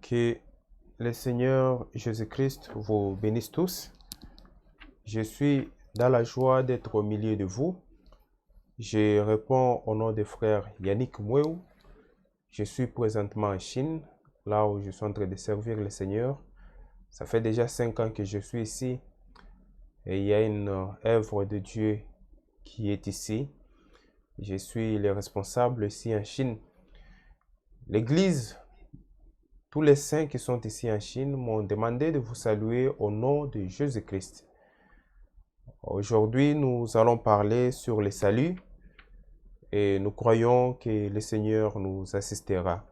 Que le Seigneur Jésus-Christ vous bénisse tous. Je suis dans la joie d'être au milieu de vous. Je réponds au nom des frères Yannick Mouéou. Je suis présentement en Chine, là où je suis en train de servir le Seigneur. Ça fait déjà 5 ans que je suis ici et il y a une œuvre de Dieu qui est ici. Je suis le responsable ici en Chine. L'Église, tous les saints qui sont ici en Chine m'ont demandé de vous saluer au nom de Jésus-Christ. Aujourd'hui, nous allons parler sur le salut et nous croyons que le Seigneur nous assistera.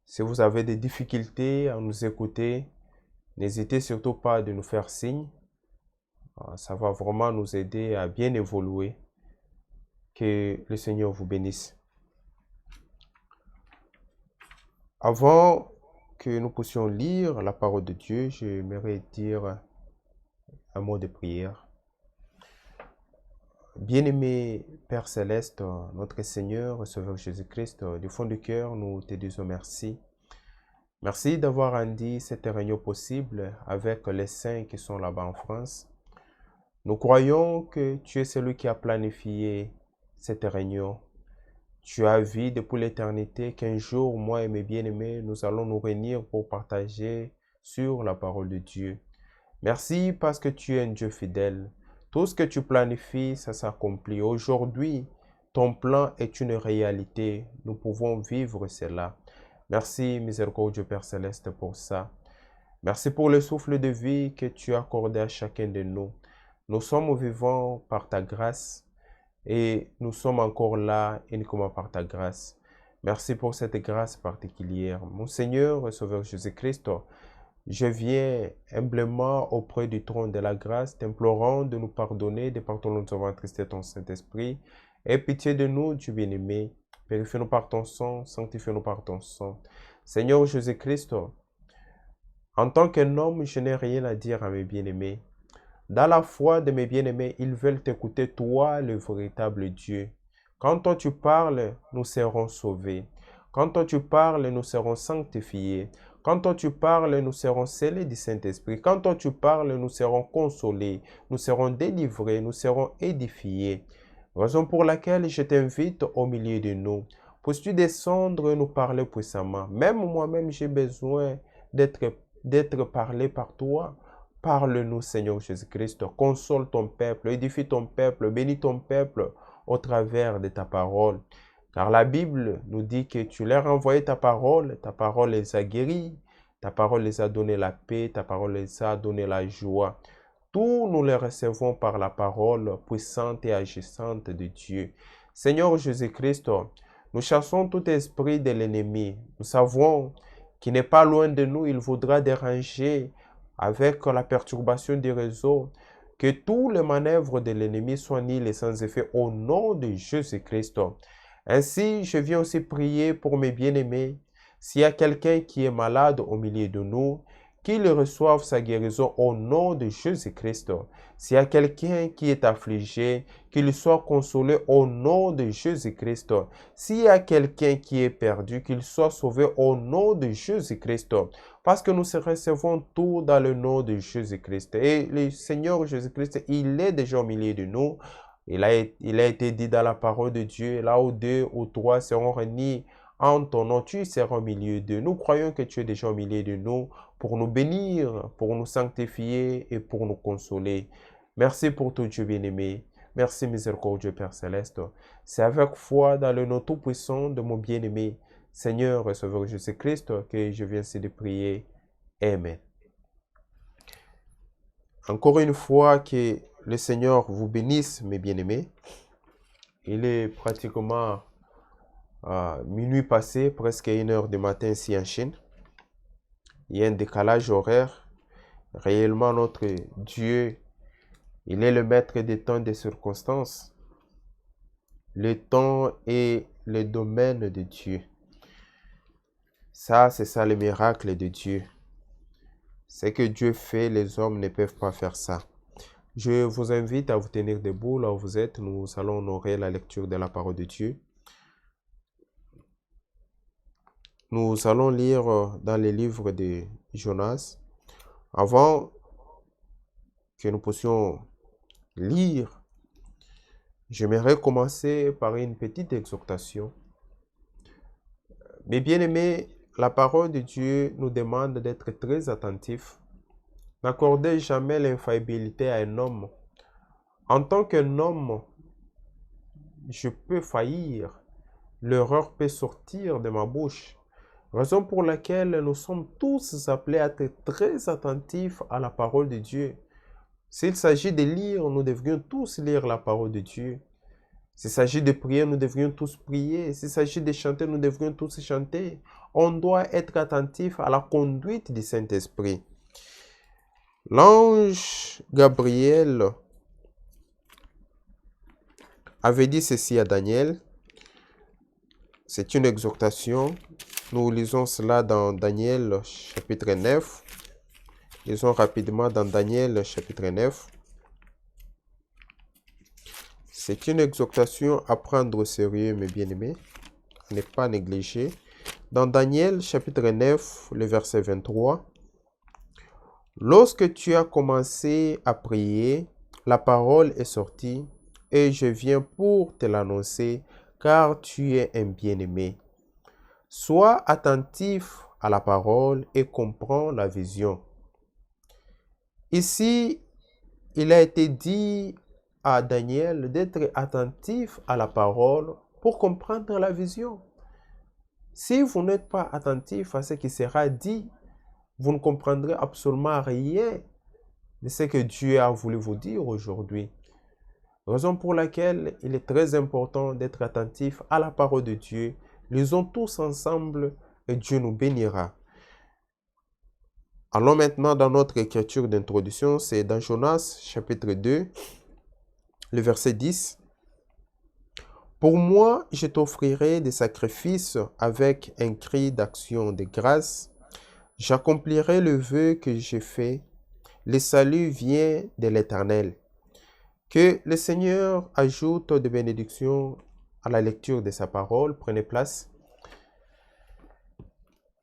Si vous avez des difficultés à nous écouter, n'hésitez surtout pas de nous faire signe. Ça va vraiment nous aider à bien évoluer. Que le Seigneur vous bénisse. Avant que nous puissions lire la parole de Dieu, j'aimerais dire un mot de prière. Bien-aimé Père Céleste, notre Seigneur, Sauveur Jésus-Christ, du fond du cœur, nous te disons merci. Merci d'avoir rendu cette réunion possible avec les saints qui sont là-bas en France. Nous croyons que tu es celui qui a planifié cette réunion. Tu as vu depuis l'éternité qu'un jour, moi et mes bien-aimés, nous allons nous réunir pour partager sur la parole de Dieu. Merci parce que tu es un Dieu fidèle. Tout ce que tu planifies, ça s'accomplit. Aujourd'hui, ton plan est une réalité. Nous pouvons vivre cela. Merci, miséricordieux Père Céleste, pour ça. Merci pour le souffle de vie que tu as accordé à chacun de nous. Nous sommes vivants par ta grâce et nous sommes encore là uniquement par ta grâce. Merci pour cette grâce particulière. Mon Seigneur et Sauveur Jésus-Christ, je viens humblement auprès du trône de la grâce, t'implorant de nous pardonner des pardons nous avons attristé ton Saint-Esprit. Aie pitié de nous, Dieu bien-aimé. Purifie-nous par ton sang, sanctifie-nous par ton sang. Seigneur Jésus-Christ, en tant qu'un homme, je n'ai rien à dire à mes bien-aimés. Dans la foi de mes bien-aimés, ils veulent t'écouter, toi, le véritable Dieu. Quand toi tu parles, nous serons sauvés. Quand toi tu parles, nous serons sanctifiés. Quand toi tu parles, nous serons scellés du Saint-Esprit. Quand toi tu parles, nous serons consolés. Nous serons délivrés. Nous serons édifiés. Raison pour laquelle je t'invite au milieu de nous. Puisses-tu descendre et nous parler puissamment. Même moi-même, j'ai besoin d'être parlé par toi. Parle-nous, Seigneur Jésus-Christ. Console ton peuple, édifie ton peuple, bénis ton peuple au travers de ta parole. Car la Bible nous dit que tu leur as envoyé ta parole les a guéris, ta parole les a donné la paix, ta parole les a donné la joie. Tout nous les recevons par la parole puissante et agissante de Dieu. Seigneur Jésus-Christ, nous chassons tout esprit de l'ennemi. Nous savons qu'il n'est pas loin de nous, il voudra déranger avec la perturbation des réseaux, que tous les manœuvres de l'ennemi soient nuls et sans effet au nom de Jésus-Christ. Ainsi, je viens aussi prier pour mes bien-aimés. S'il y a quelqu'un qui est malade au milieu de nous, qu'il reçoive sa guérison au nom de Jésus-Christ. S'il y a quelqu'un qui est affligé, qu'il soit consolé au nom de Jésus-Christ. S'il y a quelqu'un qui est perdu, qu'il soit sauvé au nom de Jésus-Christ. Parce que nous recevons tout dans le nom de Jésus-Christ. Et le Seigneur Jésus-Christ, il est déjà au milieu de nous. Il a été dit dans la parole de Dieu, là où 2 ou 3 seront réunis en ton nom, tu seras au milieu d'eux. Nous croyons que tu es déjà au milieu de nous pour nous bénir, pour nous sanctifier et pour nous consoler. Merci pour tout Dieu bien-aimé. Merci miséricordieux Père Céleste. C'est avec foi dans le nom tout-puissant de mon bien-aimé Seigneur et Sauveur Jésus-Christ que je viens ici de prier. Amen. Encore une fois, que le Seigneur vous bénisse, mes bien-aimés. Il est pratiquement minuit passé, presque 1h du matin ici en Chine. Il y a un décalage horaire. Réellement, notre Dieu, il est le maître des temps et des circonstances. Le temps est le domaine de Dieu. Ça, c'est ça le miracle de Dieu. Ce que Dieu fait, les hommes ne peuvent pas faire ça. Je vous invite à vous tenir debout là où vous êtes. Nous allons honorer la lecture de la parole de Dieu. Nous allons lire dans les livres de Jonas. Avant que nous puissions lire, j'aimerais commencer par une petite exhortation. Mes bien-aimés, la parole de Dieu nous demande d'être très attentifs. N'accordez jamais l'infaillibilité à un homme. En tant qu'un homme, je peux faillir. L'erreur peut sortir de ma bouche. Raison pour laquelle nous sommes tous appelés à être très attentifs à la parole de Dieu. S'il s'agit de lire, nous devrions tous lire la parole de Dieu. S'il s'agit de prier, nous devrions tous prier. S'il s'agit de chanter, nous devrions tous chanter. On doit être attentif à la conduite du Saint-Esprit. L'ange Gabriel avait dit ceci à Daniel. C'est une exhortation. Nous lisons cela dans Daniel chapitre 9. Lisons rapidement dans Daniel chapitre 9. C'est une exhortation à prendre au sérieux, mes bien-aimés, à ne pas négliger. Dans Daniel chapitre 9, le verset 23. Lorsque tu as commencé à prier, la parole est sortie et je viens pour te l'annoncer, car tu es un bien-aimé. Sois attentif à la parole et comprends la vision. Ici, il a été dit à Daniel d'être attentif à la parole pour comprendre la vision. Si vous n'êtes pas attentif à ce qui sera dit, vous ne comprendrez absolument rien de ce que Dieu a voulu vous dire aujourd'hui. Raison pour laquelle il est très important d'être attentif à la parole de Dieu. Lisons tous ensemble et Dieu nous bénira. Allons maintenant dans notre écriture d'introduction, c'est dans Jonas chapitre 2, le verset 10. Pour moi, je t'offrirai des sacrifices avec un cri d'action de grâce. J'accomplirai le vœu que j'ai fait. Le salut vient de l'Éternel. Que le Seigneur ajoute des bénédictions à la lecture de sa parole. Prenez place.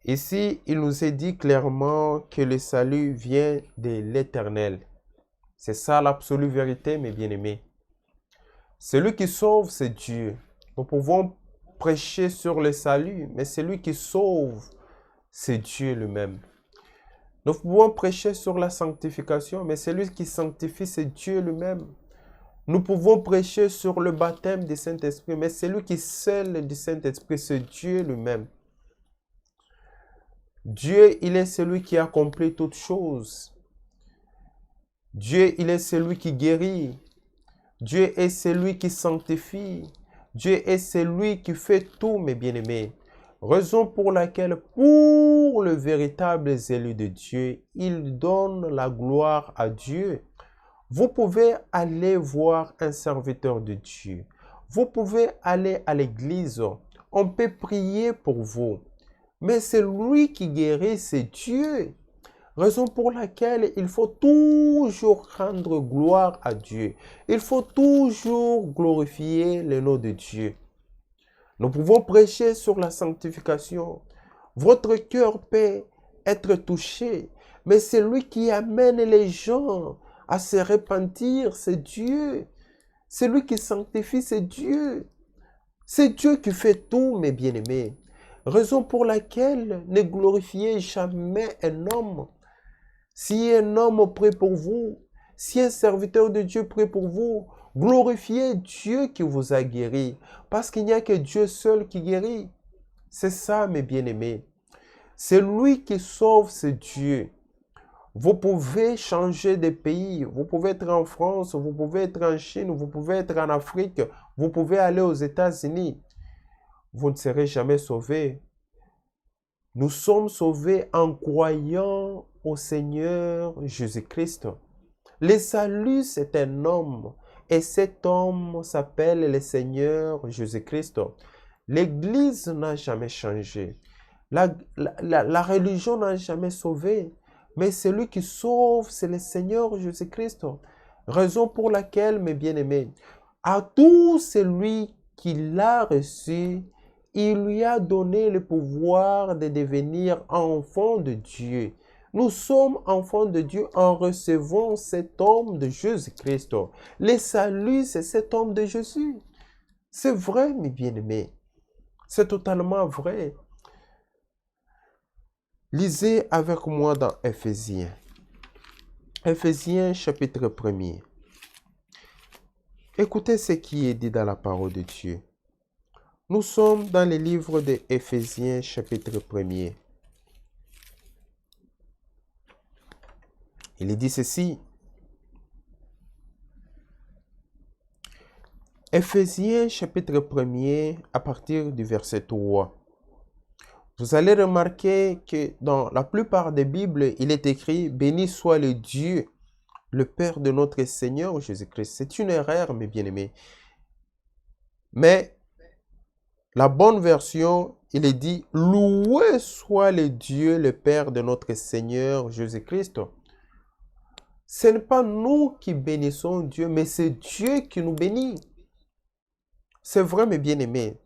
Ici, il nous est dit clairement que le salut vient de l'Éternel. C'est ça l'absolue vérité, mes bien-aimés. Celui qui sauve, c'est Dieu. Nous pouvons prêcher sur le salut, mais celui qui sauve, c'est Dieu lui-même. Nous pouvons prêcher sur la sanctification, mais celui qui sanctifie, c'est Dieu lui-même. Nous pouvons prêcher sur le baptême du Saint-Esprit, mais celui qui scelle du Saint-Esprit, c'est Dieu lui-même. Dieu, il est celui qui accomplit toutes choses. Dieu, il est celui qui guérit. Dieu est celui qui sanctifie. Dieu est celui qui fait tout, mes bien-aimés. Raison pour laquelle, pour le véritable élu de Dieu, il donne la gloire à Dieu. Vous pouvez aller voir un serviteur de Dieu. Vous pouvez aller à l'église. On peut prier pour vous. Mais c'est lui qui guérit, c'est Dieu. Raison pour laquelle il faut toujours rendre gloire à Dieu. Il faut toujours glorifier le nom de Dieu. Nous pouvons prêcher sur la sanctification. Votre cœur peut être touché, mais c'est lui qui amène les gens à se repentir, c'est Dieu. C'est lui qui sanctifie, c'est Dieu. C'est Dieu qui fait tout, mes bien-aimés. Raison pour laquelle ne glorifiez jamais un homme. Si un homme prie pour vous, si un serviteur de Dieu prie pour vous, glorifiez Dieu qui vous a guéri. Parce qu'il n'y a que Dieu seul qui guérit. C'est ça, mes bien-aimés. C'est lui qui sauve, c'est Dieu. Vous pouvez changer de pays. Vous pouvez être en France, vous pouvez être en Chine, vous pouvez être en Afrique, vous pouvez aller aux États-Unis. Vous ne serez jamais sauvés. Nous sommes sauvés en croyant au Seigneur Jésus-Christ. Le salut, c'est un homme. Et cet homme s'appelle le Seigneur Jésus-Christ. L'Église n'a jamais changé. La religion n'a jamais sauvé. Mais celui qui sauve, c'est le Seigneur Jésus-Christ. Raison pour laquelle, mes bien-aimés, à tout celui qui l'a reçu, il lui a donné le pouvoir de devenir enfant de Dieu. Nous sommes enfants de Dieu en recevant cet homme de Jésus-Christ. Le salut, c'est cet homme de Jésus. C'est vrai, mes bien-aimés. C'est totalement vrai. Lisez avec moi dans Éphésiens. Éphésiens chapitre 1er. Écoutez ce qui est dit dans la parole de Dieu. Nous sommes dans le livre de Éphésiens chapitre 1er. Il dit ceci. Éphésiens chapitre 1er à partir du verset 3. Vous allez remarquer que dans la plupart des Bibles, il est écrit « Béni soit le Dieu, le Père de notre Seigneur Jésus-Christ ». C'est une erreur, mes bien-aimés. Mais la bonne version, il est dit « Loué soit le Dieu, le Père de notre Seigneur Jésus-Christ ». Ce n'est pas nous qui bénissons Dieu, mais c'est Dieu qui nous bénit. C'est vrai, mes bien-aimés.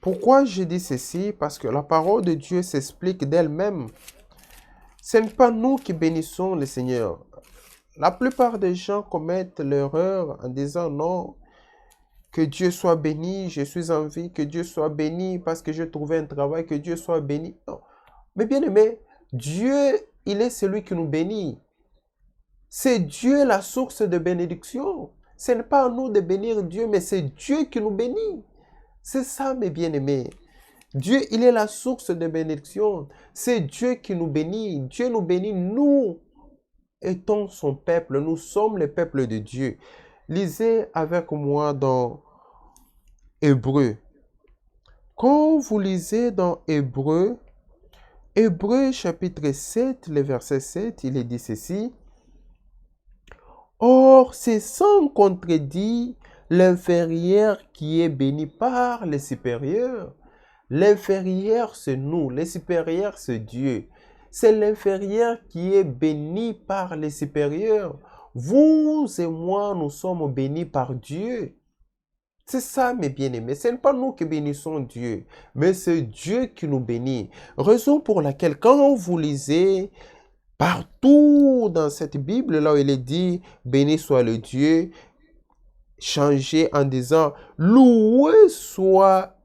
Pourquoi je dis ceci? Parce que la parole de Dieu s'explique d'elle-même. Ce n'est pas nous qui bénissons le Seigneur. La plupart des gens commettent l'erreur en disant non, que Dieu soit béni, je suis en vie, que Dieu soit béni parce que j'ai trouvé un travail, que Dieu soit béni. Non. Mais bien aimé, Dieu, il est celui qui nous bénit. C'est Dieu la source de bénédiction. Ce n'est pas à nous de bénir Dieu, mais c'est Dieu qui nous bénit. C'est ça, mes bien-aimés. Dieu, il est la source de bénédiction. C'est Dieu qui nous bénit. Dieu nous bénit. Nous étant son peuple. Nous sommes le peuple de Dieu. Lisez avec moi dans Hébreu. Quand vous lisez dans Hébreu chapitre 7, le verset 7, il est dit ceci. Or, c'est sans contredit l'inférieur qui est béni par les supérieurs. L'inférieur, c'est nous. Les supérieurs, c'est Dieu. C'est l'inférieur qui est béni par les supérieurs. Vous et moi, nous sommes bénis par Dieu. C'est ça, mes bien-aimés. Ce n'est pas nous qui bénissons Dieu, mais c'est Dieu qui nous bénit. Raison pour laquelle, quand vous lisez partout dans cette Bible, là où il est dit, béni soit le Dieu, changez en disant, loué soit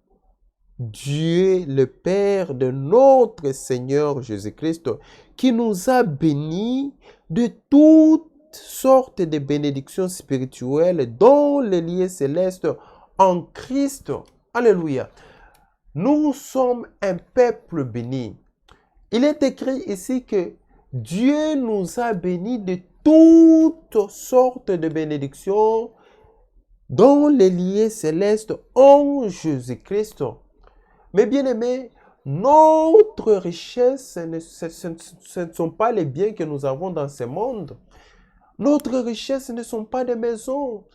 Dieu, le Père de notre Seigneur Jésus-Christ, qui nous a bénis de toutes sortes de bénédictions spirituelles dans les lieux célestes en Christ. Alléluia. Nous sommes un peuple béni. Il est écrit ici que Dieu nous a bénis de toutes sortes de bénédictions dans les lieux célestes en Jésus-Christ. Mais bien aimés, notre richesse, ce ne sont pas les biens que nous avons dans ce monde. Notre richesse ne sont pas des maisons.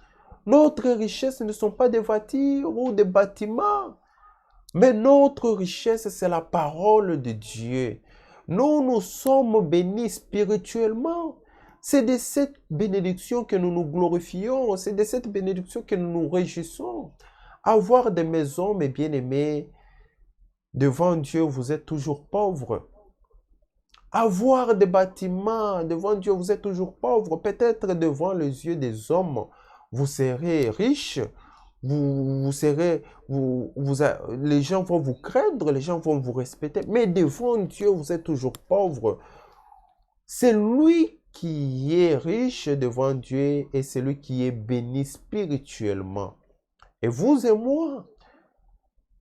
Notre richesse ne sont pas des voitures ou des bâtiments. Mais notre richesse, c'est la parole de Dieu. Nous sommes bénis spirituellement. C'est de cette bénédiction que nous nous glorifions. C'est de cette bénédiction que nous nous réjouissons. Avoir des maisons, mes bien-aimés, devant Dieu, vous êtes toujours pauvres. Avoir des bâtiments, devant Dieu, vous êtes toujours pauvres. Peut-être devant les yeux des hommes, vous serez riches. Les gens vont vous craindre, les gens vont vous respecter. Mais devant Dieu, vous êtes toujours pauvres. C'est lui qui est riche devant Dieu et c'est lui qui est béni spirituellement. Et vous et moi,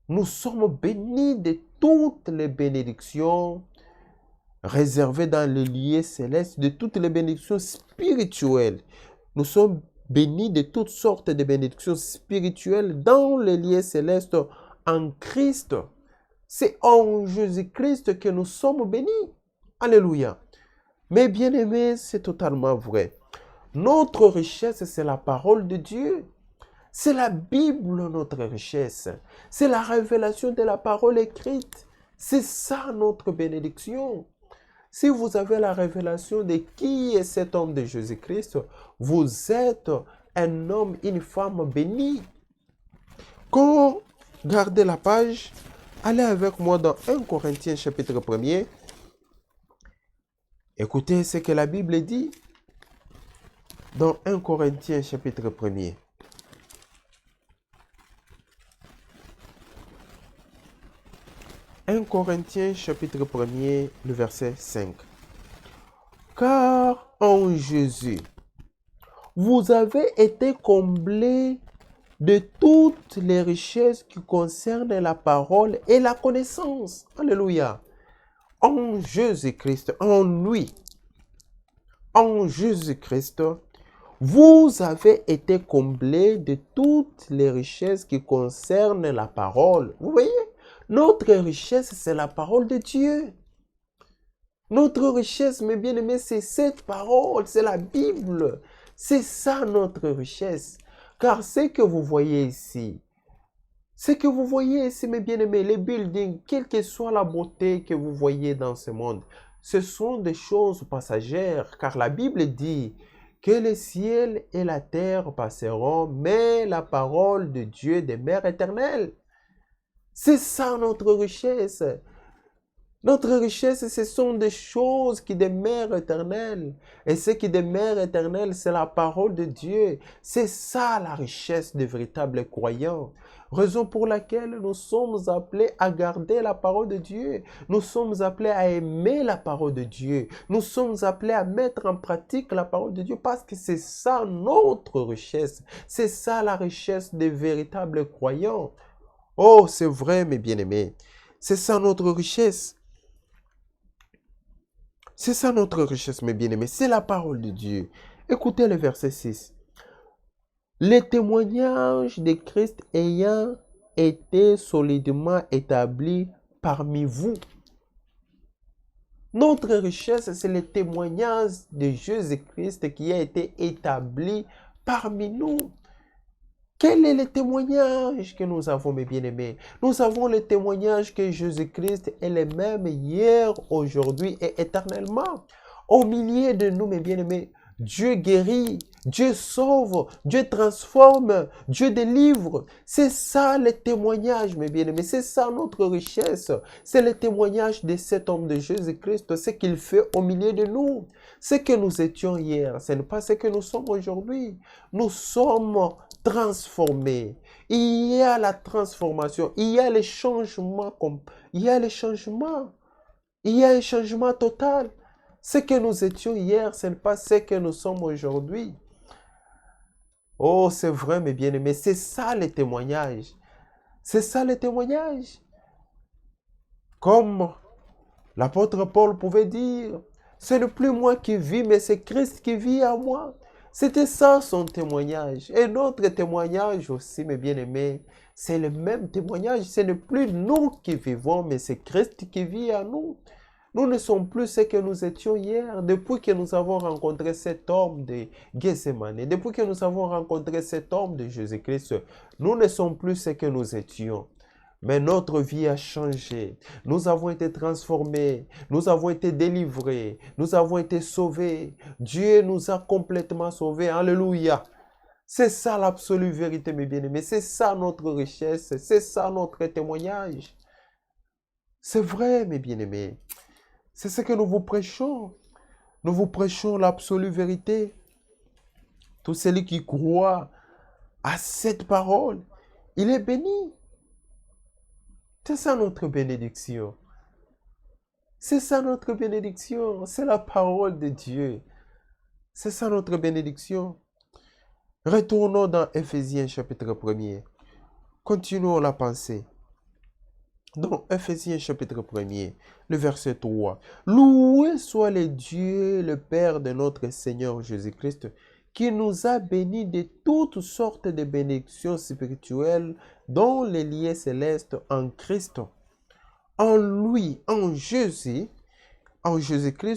nous sommes bénis de toutes les bénédictions réservées dans les lieux célestes, de toutes les bénédictions spirituelles. Nous sommes bénis de toutes sortes de bénédictions spirituelles dans les lieux célestes en Christ. C'est en Jésus-Christ que nous sommes bénis. Alléluia. Mais bien aimés, c'est totalement vrai. Notre richesse, c'est la parole de Dieu. C'est la Bible, notre richesse. C'est la révélation de la parole écrite. C'est ça notre bénédiction. Si vous avez la révélation de qui est cet homme de Jésus-Christ, vous êtes un homme, une femme bénie. Quand Gardez la page. Allez avec moi dans 1 Corinthiens chapitre 1er. Écoutez ce que la Bible dit dans 1 Corinthiens chapitre 1er. « 1 Corinthiens chapitre 1er, le verset 5. Car en Jésus, vous avez été comblés de toutes les richesses qui concernent la parole et la connaissance. » Alléluia. En Jésus-Christ, en lui, en Jésus-Christ, vous avez été comblés de toutes les richesses qui concernent la parole. Vous voyez, notre richesse, c'est la parole de Dieu. Notre richesse, mes bien-aimés, c'est cette parole, c'est la Bible. C'est ça notre richesse. Car ce que vous voyez ici, mes bien-aimés, les buildings, quelle que soit la beauté que vous voyez dans ce monde, ce sont des choses passagères. Car la Bible dit que le ciel et la terre passeront, mais la parole de Dieu demeure éternelle. C'est ça notre richesse. Notre richesse, ce sont des choses qui demeurent éternelles. Et ce qui demeure éternel, c'est la parole de Dieu. C'est ça la richesse des véritables croyants. Raison pour laquelle nous sommes appelés à garder la parole de Dieu. Nous sommes appelés à aimer la parole de Dieu. Nous sommes appelés à mettre en pratique la parole de Dieu parce que c'est ça notre richesse. C'est ça la richesse des véritables croyants. Oh, c'est vrai, mes bien-aimés. C'est ça notre richesse. C'est ça notre richesse, mes bien-aimés. C'est la parole de Dieu. Écoutez le verset 6. Les témoignages de Christ ayant été solidement établis parmi vous. Notre richesse, c'est le témoignage de Jésus-Christ qui a été établi parmi nous. Quel est le témoignage que nous avons, mes bien-aimés? Nous avons le témoignage que Jésus-Christ est le même hier, aujourd'hui et éternellement. Au milieu de nous, mes bien-aimés, Dieu guérit, Dieu sauve, Dieu transforme, Dieu délivre. C'est ça le témoignage, mes bien-aimés. C'est ça notre richesse. C'est le témoignage de cet homme de Jésus-Christ, ce qu'il fait au milieu de nous. Ce que nous étions hier, ce n'est pas ce que nous sommes aujourd'hui. Nous sommes transformés. Il y a la transformation, il y a le changement, il y a le changement, il y a un changement total. Ce que nous étions hier, ce n'est pas ce que nous sommes aujourd'hui. Oh, c'est vrai, mes bien-aimés, c'est ça le témoignage. C'est ça le témoignage. Comme l'apôtre Paul pouvait dire, ce n'est plus moi qui vis, mais c'est Christ qui vit en moi. C'était ça son témoignage. Et notre témoignage aussi, mes bien-aimés, c'est le même témoignage. Ce n'est plus nous qui vivons, mais c'est Christ qui vit en nous. Nous ne sommes plus ce que nous étions hier. Depuis que nous avons rencontré cet homme de Gethsemane, depuis que nous avons rencontré cet homme de Jésus-Christ, nous ne sommes plus ce que nous étions. Mais notre vie a changé. Nous avons été transformés. Nous avons été délivrés. Nous avons été sauvés. Dieu nous a complètement sauvés. Alléluia. C'est ça l'absolue vérité, mes bien-aimés. C'est ça notre richesse. C'est ça notre témoignage. C'est vrai, mes bien-aimés. C'est ce que nous vous prêchons. Nous vous prêchons l'absolue vérité. Tout celui qui croit à cette parole, il est béni. C'est ça notre bénédiction. C'est ça notre bénédiction. C'est la parole de Dieu. C'est ça notre bénédiction. Retournons dans Éphésiens chapitre 1er. Continuons la pensée. Dans Éphésiens chapitre 1er, le verset 3. Loué soit le Dieu, le Père de notre Seigneur Jésus-Christ, qui nous a bénis de toutes sortes de bénédictions spirituelles dans les lieux célestes en Christ. En lui, en Jésus-Christ,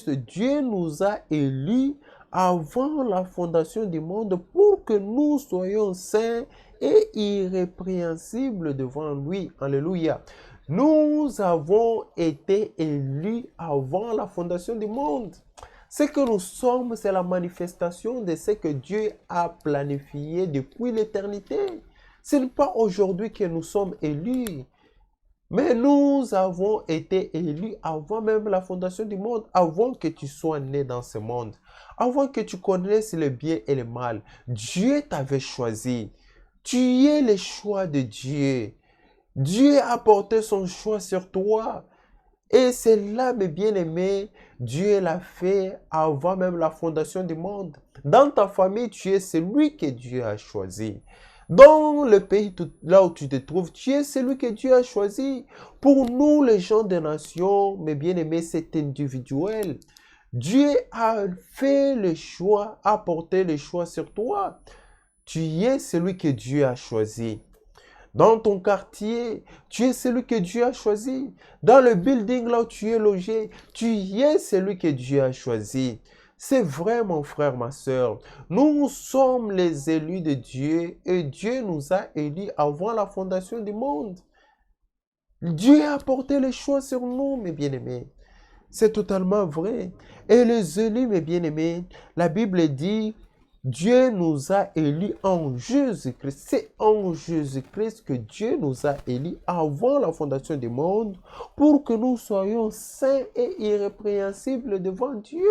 Dieu nous a élus avant la fondation du monde pour que nous soyons saints et irrépréhensibles devant lui. Alléluia. Nous avons été élus avant la fondation du monde. Ce que nous sommes, c'est la manifestation de ce que Dieu a planifié depuis l'éternité. Ce n'est pas aujourd'hui que nous sommes élus. Mais nous avons été élus avant même la fondation du monde, avant que tu sois né dans ce monde, avant que tu connaisses le bien et le mal. Dieu t'avait choisi. Tu es le choix de Dieu. Dieu a porté son choix sur toi. Et c'est là, mes bien-aimés, Dieu l'a fait avant même la fondation du monde. Dans ta famille, tu es celui que Dieu a choisi. Dans le pays là où tu te trouves, tu es celui que Dieu a choisi. Pour nous, les gens des nations, mes bien-aimés, c'est individuel. Dieu a fait le choix, a porté le choix sur toi. Tu es celui que Dieu a choisi. Dans ton quartier, tu es celui que Dieu a choisi. Dans le building là où tu es logé, tu es celui que Dieu a choisi. C'est vrai, mon frère, ma soeur. Nous sommes les élus de Dieu et Dieu nous a élus avant la fondation du monde. Dieu a porté le choix sur nous, mes bien-aimés. C'est totalement vrai. Et les élus, mes bien-aimés, la Bible dit, Dieu nous a élus en Jésus-Christ. C'est en Jésus-Christ que Dieu nous a élus avant la fondation du monde pour que nous soyons saints et irrépréhensibles devant Dieu.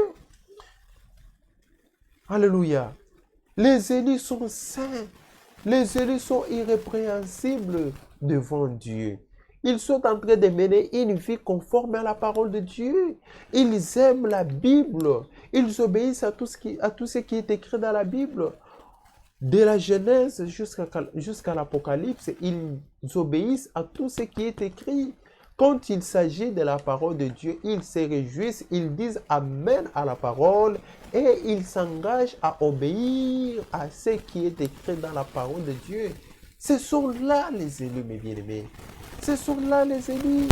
Alléluia. Les élus sont saints. Les élus sont irrépréhensibles devant Dieu. Ils sont en train de mener une vie conforme à la parole de Dieu. Ils aiment la Bible. Ils obéissent à tout ce qui est écrit dans la Bible. De la Genèse jusqu'à l'Apocalypse, ils obéissent à tout ce qui est écrit. Quand il s'agit de la parole de Dieu, ils se réjouissent, ils disent Amen à la parole et ils s'engagent à obéir à ce qui est écrit dans la parole de Dieu. Ce sont là les élus, mes bien-aimés. Ce sont là les élus.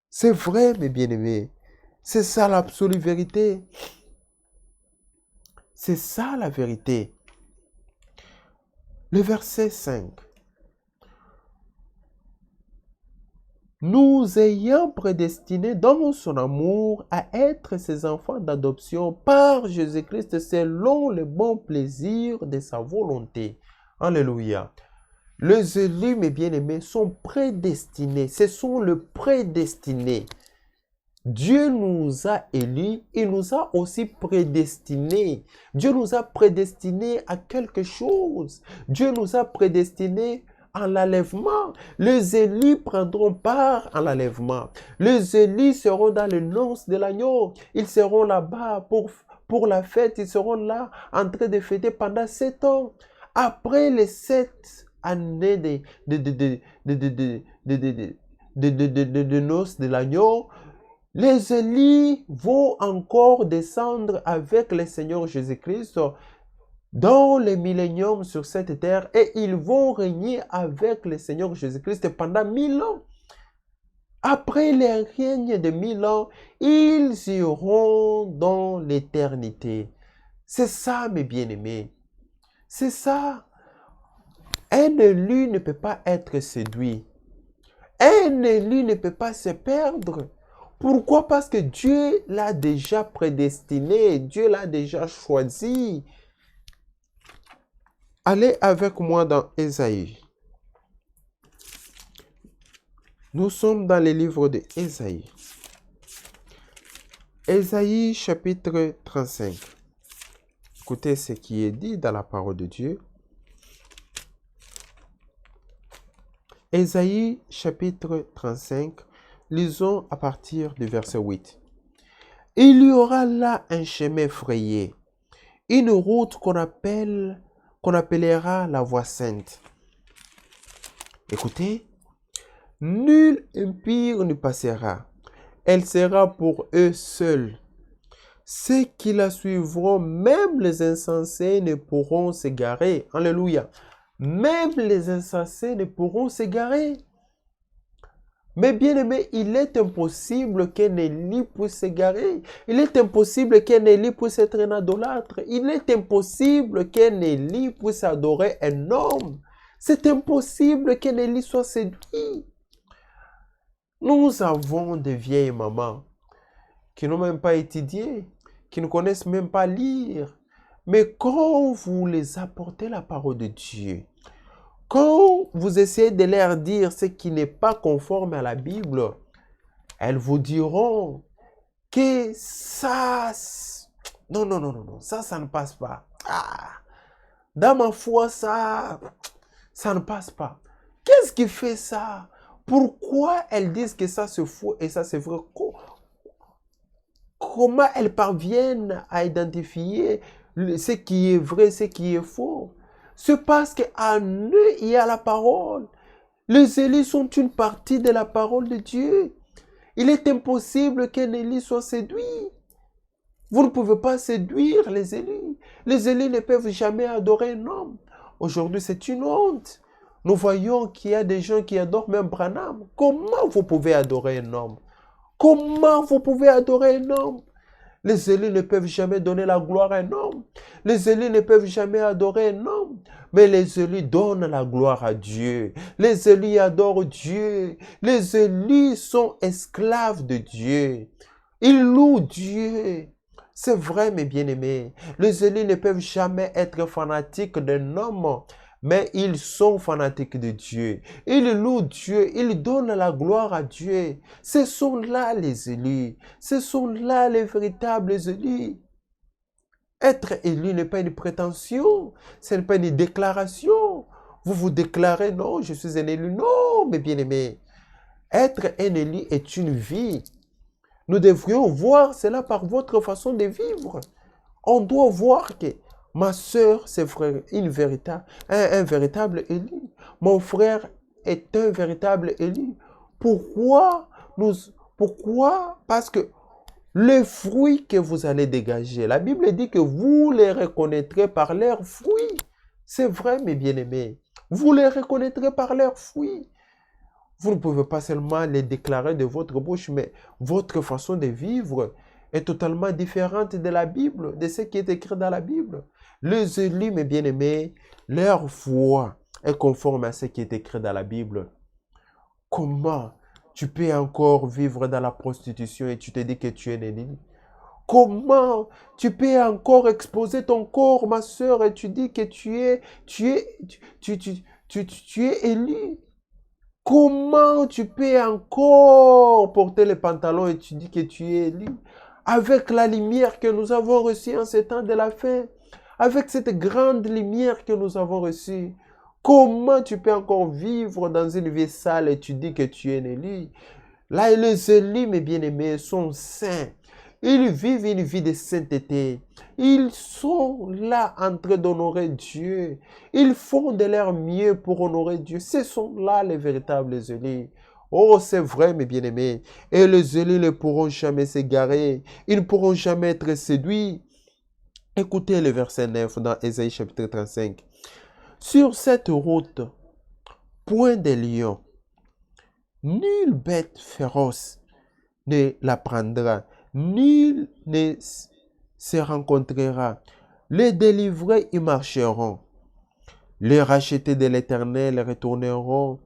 C'est vrai, mes bien-aimés. C'est ça l'absolue vérité. C'est ça la vérité. Le verset 5. Nous ayant prédestinés dans son amour à être ses enfants d'adoption par Jésus-Christ selon le bon plaisir de sa volonté. Alléluia. Les élus, mes bien-aimés, sont prédestinés. Ce sont les prédestinés. Dieu nous a élus, il nous a aussi prédestinés. Dieu nous a prédestinés à quelque chose. Dieu nous a prédestinés à l'enlèvement. Les élus prendront part à l'enlèvement. Les élus seront dans les noces de l'agneau. Ils seront là-bas pour la fête. Ils seront là en train de fêter pendant 7 ans. Après les 7 années de noces de l'agneau, les élus vont encore descendre avec le Seigneur Jésus-Christ dans le millénium sur cette terre et ils vont régner avec le Seigneur Jésus-Christ pendant 1000 ans. Après le règne de 1000 ans, ils iront dans l'éternité. C'est ça, mes bien-aimés. C'est ça. Un élu ne peut pas être séduit. Un élu ne peut pas se perdre. Pourquoi? Parce que Dieu l'a déjà prédestiné, Dieu l'a déjà choisi. Allez avec moi dans Ésaïe. Nous sommes dans le livre de Ésaïe. Ésaïe chapitre 35. Écoutez ce qui est dit dans la parole de Dieu. Ésaïe chapitre 35. Lisons à partir du verset 8. Il y aura là un chemin frayé, une route qu'on appellera la voie sainte. Écoutez, nul impie ne passera. Elle sera pour eux seuls. Ceux qui la suivront, même les insensés, ne pourront s'égarer. Alléluia. Même les insensés ne pourront s'égarer. Mais bien aimé, il est impossible qu'un élu puisse s'égarer. Il est impossible qu'un élu puisse être un idolâtre. Il est impossible qu'un élu puisse adorer un homme. C'est impossible qu'un élu soit séduit. Nous avons des vieilles mamans qui n'ont même pas étudié, qui ne connaissent même pas lire. Mais quand vous les apportez la parole de Dieu, Quand vous essayez de leur dire ce qui n'est pas conforme à la Bible, elles vous diront que ça... Non, non, non, non, non, ça ne passe pas. Ah, dans ma foi, ça ne passe pas. Qu'est-ce qui fait ça? Pourquoi elles disent que ça c'est faux et ça c'est vrai? Comment elles parviennent à identifier ce qui est vrai, ce qui est faux? C'est parce qu'en eux, il y a la parole. Les élus sont une partie de la parole de Dieu. Il est impossible qu'un élu soit séduit. Vous ne pouvez pas séduire les élus. Les élus ne peuvent jamais adorer un homme. Aujourd'hui, c'est une honte. Nous voyons qu'il y a des gens qui adorent même Branham. Comment vous pouvez adorer un homme? Comment vous pouvez adorer un homme? Les élus ne peuvent jamais donner la gloire à un homme. Les élus ne peuvent jamais adorer un homme. Mais les élus donnent la gloire à Dieu. Les élus adorent Dieu. Les élus sont esclaves de Dieu. Ils louent Dieu. C'est vrai, mes bien-aimés. Les élus ne peuvent jamais être fanatiques d'un homme, mais ils sont fanatiques de Dieu. Ils louent Dieu, ils donnent la gloire à Dieu. Ce sont là les élus. Ce sont là les véritables élus. Être élu n'est pas une prétention, ce n'est pas une déclaration. Vous vous déclarez, non, je suis un élu. Non, mes bien-aimés. Être un élu est une vie. Nous devrions voir cela par votre façon de vivre. On doit voir que ma soeur, c'est un véritable élu. Mon frère est un véritable élu. Pourquoi? Parce que les fruits que vous allez dégager, la Bible dit que vous les reconnaîtrez par leurs fruits. C'est vrai, mes bien-aimés. Vous les reconnaîtrez par leurs fruits. Vous ne pouvez pas seulement les déclarer de votre bouche, mais votre façon de vivre est totalement différente de la Bible, de ce qui est écrit dans la Bible. Les élus, mes bien-aimés, leur foi est conforme à ce qui est écrit dans la Bible. Comment tu peux encore vivre dans la prostitution et tu te dis que tu es un élu? Comment tu peux encore exposer ton corps, ma soeur, et tu dis que tu es élu? Comment tu peux encore porter les pantalons et tu dis que tu es élu? Avec la lumière que nous avons reçue en ce temps de la fin, avec cette grande lumière que nous avons reçue, comment tu peux encore vivre dans une vie sale et tu dis que tu es un élu? Là, les élus, mes bien-aimés, sont saints. Ils vivent une vie de sainteté. Ils sont là en train d'honorer Dieu. Ils font de leur mieux pour honorer Dieu. Ce sont là les véritables élus. Oh, c'est vrai, mes bien-aimés. Et les élus ne pourront jamais s'égarer. Ils ne pourront jamais être séduits. Écoutez le verset 9 dans Ésaïe chapitre 35. Sur cette route, point de lion, nulle bête féroce ne la prendra. Nul ne se rencontrera. Les délivrés y marcheront. Les rachetés de l'Éternel retourneront.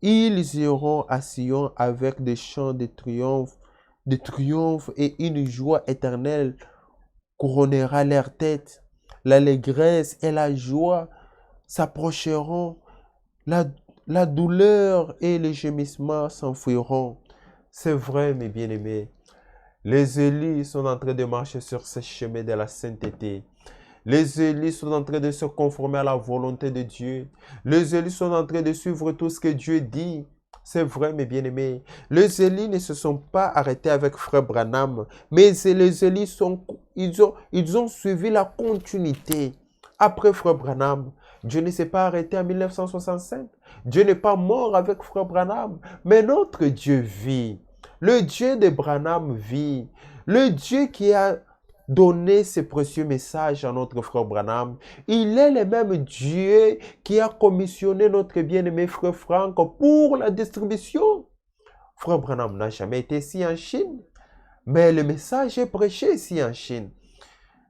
Ils iront à Sion avec des chants de triomphe et une joie éternelle couronnera leur tête. L'allégresse et la joie s'approcheront. La douleur et le gémissement s'enfuiront. C'est vrai, mes bien-aimés. Les élus sont en train de marcher sur ce chemin de la sainteté. Les élus sont en train de se conformer à la volonté de Dieu. Les élus sont en train de suivre tout ce que Dieu dit. C'est vrai, mes bien-aimés. Les élus ne se sont pas arrêtés avec Frère Branham, mais les élus ils ont suivi la continuité. Après Frère Branham, Dieu ne s'est pas arrêté en 1965. Dieu n'est pas mort avec Frère Branham, mais notre Dieu vit. Le Dieu de Branham vit. Le Dieu qui a donné ce précieux message à notre frère Branham, il est le même Dieu qui a commissionné notre bien-aimé frère Franck pour la distribution. Frère Branham n'a jamais été ici en Chine, mais le message est prêché ici en Chine.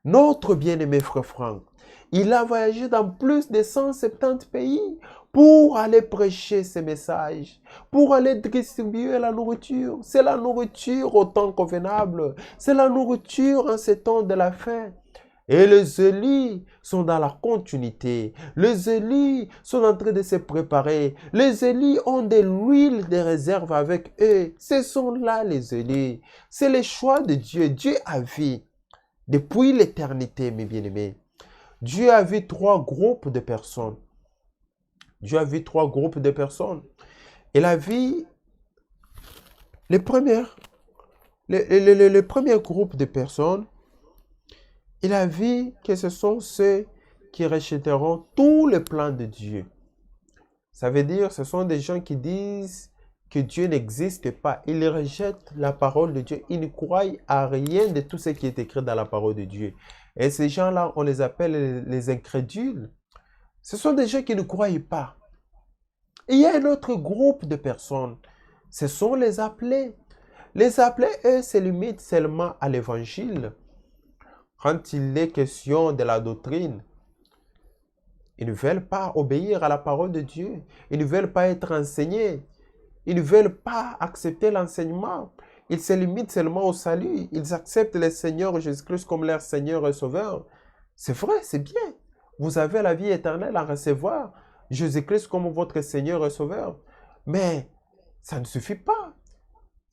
Notre bien-aimé frère Franck, il a voyagé dans plus de 170 pays pour aller prêcher ces messages, pour aller distribuer la nourriture. C'est la nourriture au temps convenable. C'est la nourriture en ces temps de la fin. Et les élus sont dans la continuité. Les élus sont en train de se préparer. Les élus ont de l'huile de réserve avec eux. Ce sont là les élus. C'est le choix de Dieu. Dieu a vu depuis l'éternité, mes bien-aimés. Dieu a vu trois groupes de personnes. Dieu a vu trois groupes de personnes. Il a vu les premières, le premier groupe de personnes. Il a vu que ce sont ceux qui rejetteront tous les plans de Dieu. Ça veut dire, ce sont des gens qui disent que Dieu n'existe pas. Ils rejettent la parole de Dieu. Ils ne croient à rien de tout ce qui est écrit dans la parole de Dieu. Et ces gens-là, on les appelle les incrédules. Ce sont des gens qui ne croient pas. Et il y a un autre groupe de personnes. Ce sont les appelés. Les appelés, eux, se limitent seulement à l'évangile. Quand il est question de la doctrine, ils ne veulent pas obéir à la parole de Dieu. Ils ne veulent pas être enseignés. Ils ne veulent pas accepter l'enseignement. Ils se limitent seulement au salut. Ils acceptent le Seigneur Jésus-Christ comme leur Seigneur et Sauveur. C'est vrai, c'est bien. Vous avez la vie éternelle à recevoir. Jésus-Christ comme votre Seigneur et Sauveur. Mais ça ne suffit pas.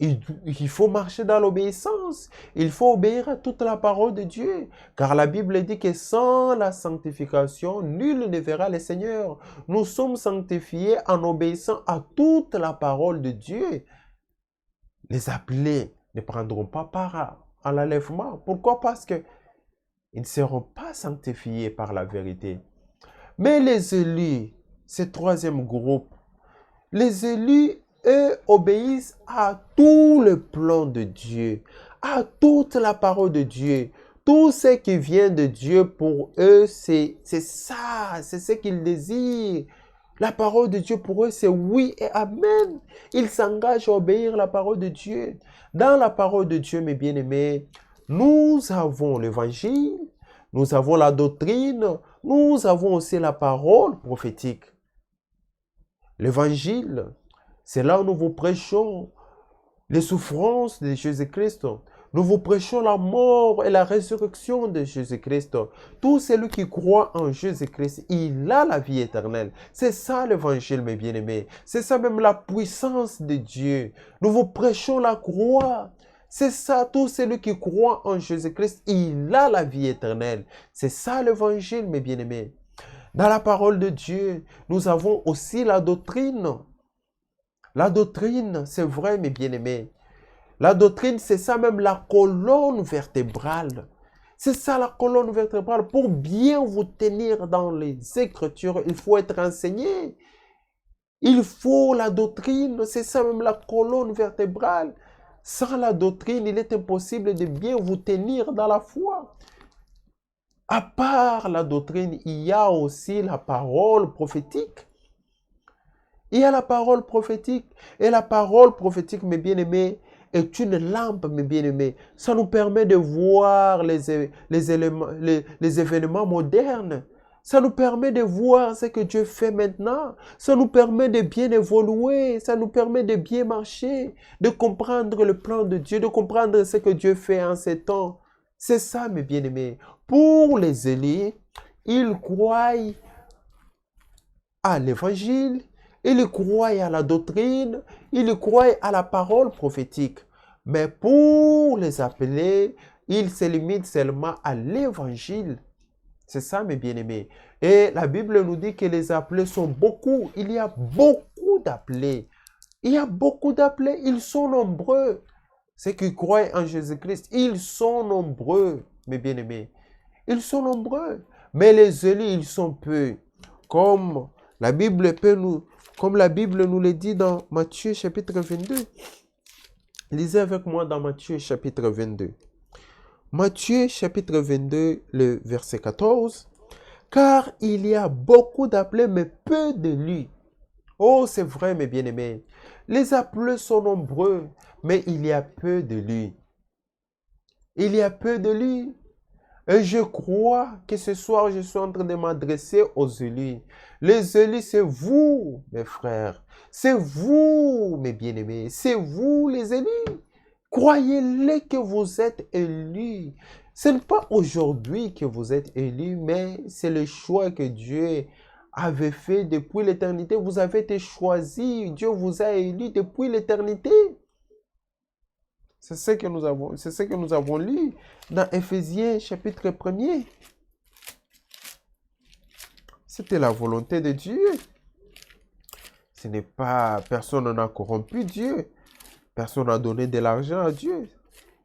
Il faut marcher dans l'obéissance. Il faut obéir à toute la parole de Dieu. Car la Bible dit que sans la sanctification, nul ne verra le Seigneur. Nous sommes sanctifiés en obéissant à toute la parole de Dieu. Les appelés ne prendront pas part à l'enlèvement. Pourquoi? Parce qu'ils ne seront pas sanctifiés par la vérité. Mais les élus, ce troisième groupe, les élus, eux, obéissent à tout le plan de Dieu, à toute la parole de Dieu. Tout ce qui vient de Dieu pour eux, c'est ça, c'est ce qu'ils désirent. La parole de Dieu pour eux, c'est oui et amen. Ils s'engagent à obéir à la parole de Dieu. Dans la parole de Dieu, mes bien-aimés, nous avons l'évangile, nous avons la doctrine, nous avons aussi la parole prophétique. L'évangile, c'est là où nous vous prêchons les souffrances de Jésus-Christ. Nous vous prêchons la mort et la résurrection de Jésus-Christ. Tout celui qui croit en Jésus-Christ, il a la vie éternelle. C'est ça l'évangile, mes bien-aimés. C'est ça même la puissance de Dieu. Nous vous prêchons la croix. C'est ça, tout celui qui croit en Jésus-Christ, il a la vie éternelle. C'est ça l'évangile, mes bien-aimés. Dans la parole de Dieu, nous avons aussi la doctrine. La doctrine, c'est vrai, mes bien-aimés. La doctrine, c'est ça même la colonne vertébrale. C'est ça la colonne vertébrale. Pour bien vous tenir dans les Écritures, il faut être enseigné. Il faut la doctrine, c'est ça même la colonne vertébrale. Sans la doctrine, il est impossible de bien vous tenir dans la foi. À part la doctrine, il y a aussi la parole prophétique. Il y a la parole prophétique. Et la parole prophétique, mes bien-aimés, est une lampe, mes bien-aimés. Ça nous permet de voir les événements modernes. Ça nous permet de voir ce que Dieu fait maintenant. Ça nous permet de bien évoluer. Ça nous permet de bien marcher, de comprendre le plan de Dieu, de comprendre ce que Dieu fait en ces temps. C'est ça, mes bien-aimés. Pour les élus, ils croient à l'évangile, ils croient à la doctrine, ils croient à la parole prophétique. Mais pour les appelés, ils se limitent seulement à l'évangile. C'est ça, mes bien-aimés. Et la Bible nous dit que les appelés sont beaucoup. Il y a beaucoup d'appelés. Il y a beaucoup d'appelés. Ils sont nombreux. Ceux qui croient en Jésus-Christ, ils sont nombreux, mes bien-aimés. Ils sont nombreux. Mais les élus, ils sont peu. Comme la Bible nous le dit dans Matthieu chapitre 22. Lisez avec moi dans Matthieu chapitre 22. Matthieu chapitre 22, le verset 14. Car il y a beaucoup d'appelés, mais peu d'élus. Oh, c'est vrai, mes bien-aimés. Les appelés sont nombreux, mais il y a peu d'élus. Il y a peu d'élus. Et je crois que ce soir, je suis en train de m'adresser aux élus. Les élus, c'est vous, mes frères. C'est vous, mes bien-aimés. C'est vous, les élus. Croyez-les que vous êtes élus. Ce n'est pas aujourd'hui que vous êtes élus, mais c'est le choix que Dieu avait fait depuis l'éternité. Vous avez été choisis. Dieu vous a élus depuis l'éternité. C'est ce que nous avons lu dans Éphésiens chapitre 1er. C'était la volonté de Dieu. Ce n'est pas, personne n'a corrompu Dieu. Personne n'a donné de l'argent à Dieu.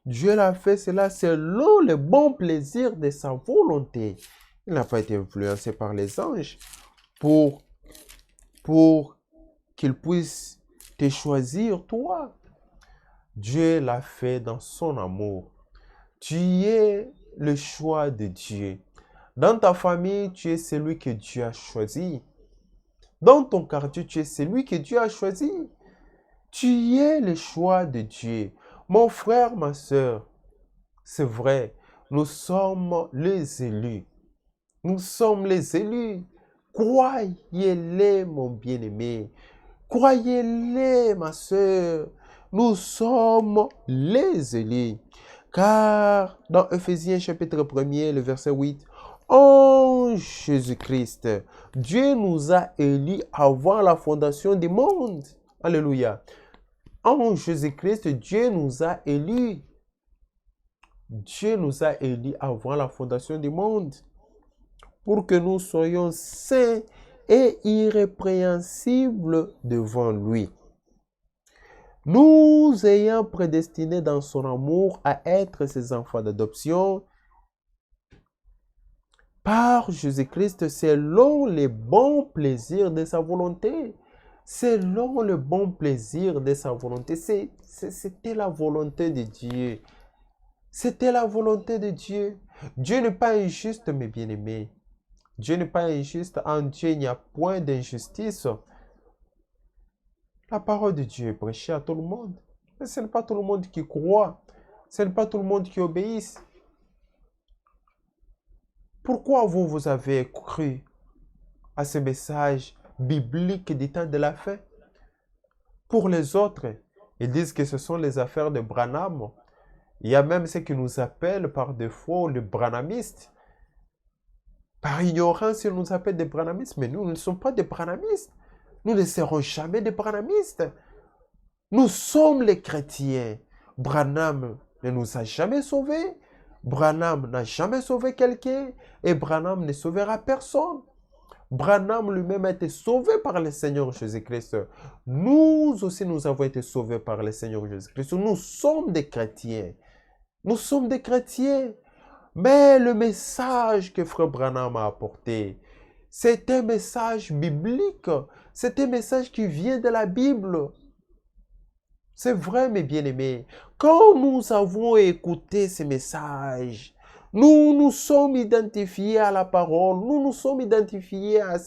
Dieu l'a fait cela selon le bon plaisir de sa volonté. Il n'a pas été influencé par les anges pour qu'il puisse te choisir, toi. Dieu l'a fait dans son amour. Tu es le choix de Dieu. Dans ta famille, tu es celui que Dieu a choisi. Dans ton quartier, tu es celui que Dieu a choisi. Tu es le choix de Dieu. Mon frère, ma soeur, c'est vrai, nous sommes les élus. Nous sommes les élus. Croyez-les, mon bien-aimé. Croyez-les, ma soeur. Nous sommes les élus. Car dans Éphésiens chapitre 1er, le verset 8, en Jésus-Christ, Dieu nous a élus avant la fondation du monde. Alléluia. En Jésus-Christ, Dieu nous a élus. Dieu nous a élus avant la fondation du monde pour que nous soyons saints et irrépréhensibles devant lui. Nous ayant prédestinés dans son amour à être ses enfants d'adoption par Jésus-Christ selon les bons plaisirs de sa volonté. Selon le bon plaisir de sa volonté. C'était la volonté de Dieu. C'était la volonté de Dieu. Dieu n'est pas injuste, mes bien-aimés. Dieu n'est pas injuste. En Dieu, il n'y a point d'injustice. La parole de Dieu est prêchée à tout le monde. Mais ce n'est pas tout le monde qui croit. Ce n'est pas tout le monde qui obéit. Pourquoi vous avez cru à ce message biblique du temps de la fin? Pour les autres, ils disent que ce sont les affaires de Branham. Il y a même ceux qui nous appellent par défaut les branhamistes. Par ignorance, ils nous appellent des branhamistes. Mais nous ne sommes pas des branhamistes. Nous ne serons jamais des branhamistes. Nous sommes les chrétiens. Branham ne nous a jamais sauvés. Branham n'a jamais sauvé quelqu'un. Et Branham ne sauvera personne. Branham lui-même a été sauvé par le Seigneur Jésus-Christ. Nous aussi, nous avons été sauvés par le Seigneur Jésus-Christ. Nous sommes des chrétiens. Nous sommes des chrétiens. Mais le message que Frère Branham a apporté, c'est un message biblique. C'est un message qui vient de la Bible. C'est vrai, mes bien-aimés. Quand nous avons écouté ces messages, nous nous sommes identifiés à la parole. Nous nous sommes identifiés à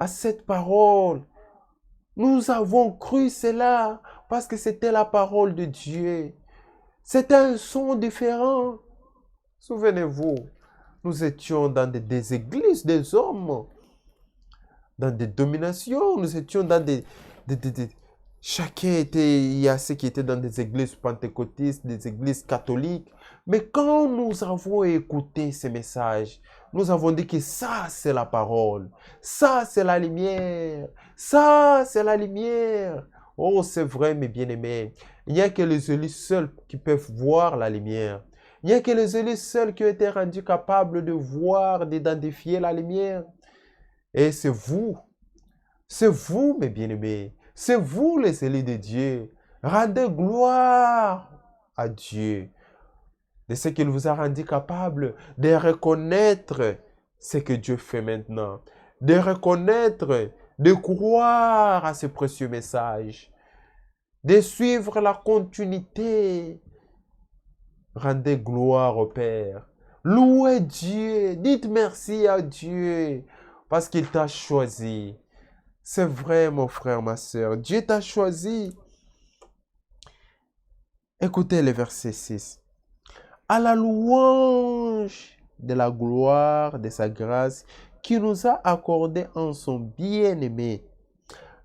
cette parole. Nous avons cru cela parce que c'était la parole de Dieu. C'était un son différent. Souvenez-vous, nous étions dans des églises des hommes, dans des dominations, nous étions dans chacun était, il y a ceux qui étaient dans des églises pentecôtistes, des églises catholiques. Mais quand nous avons écouté ces messages, nous avons dit que ça, c'est la parole. Ça, c'est la lumière. Ça, c'est la lumière. Oh, c'est vrai, mes bien-aimés. Il n'y a que les élus seuls qui peuvent voir la lumière. Il n'y a que les élus seuls qui ont été rendus capables de voir, d'identifier la lumière. Et c'est vous, mes bien-aimés. C'est vous les élus de Dieu. Rendez gloire à Dieu de ce qu'il vous a rendu capable de reconnaître ce que Dieu fait maintenant. De reconnaître, de croire à ce précieux message. De suivre la continuité. Rendez gloire au Père. Louez Dieu. Dites merci à Dieu parce qu'il t'a choisi. C'est vrai, mon frère, ma soeur. Dieu t'a choisi. Écoutez le verset 6. À la louange de la gloire de sa grâce qui nous a accordé en son bien-aimé.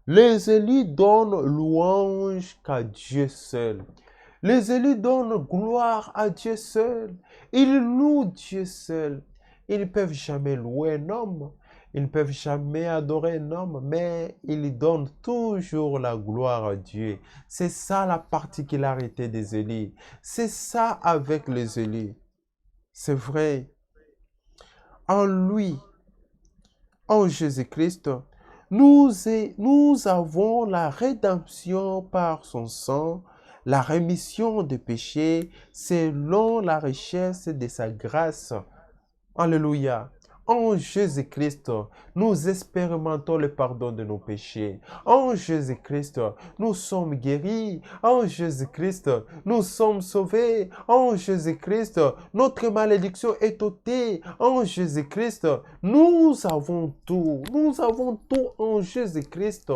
Les élus donnent louange qu'à Dieu seul. Les élus donnent gloire à Dieu seul. Ils louent Dieu seul. Ils ne peuvent jamais louer un homme. Ils ne peuvent jamais adorer un homme, mais ils donnent toujours la gloire à Dieu. C'est ça la particularité des élus. C'est ça avec les élus. C'est vrai. En lui, en Jésus-Christ, nous avons la rédemption par son sang, la rémission des péchés selon la richesse de sa grâce. Alléluia. En Jésus-Christ, nous expérimentons le pardon de nos péchés. En Jésus-Christ, nous sommes guéris. En Jésus-Christ, nous sommes sauvés. En Jésus-Christ, notre malédiction est ôtée. En Jésus-Christ, nous avons tout. Nous avons tout en Jésus-Christ.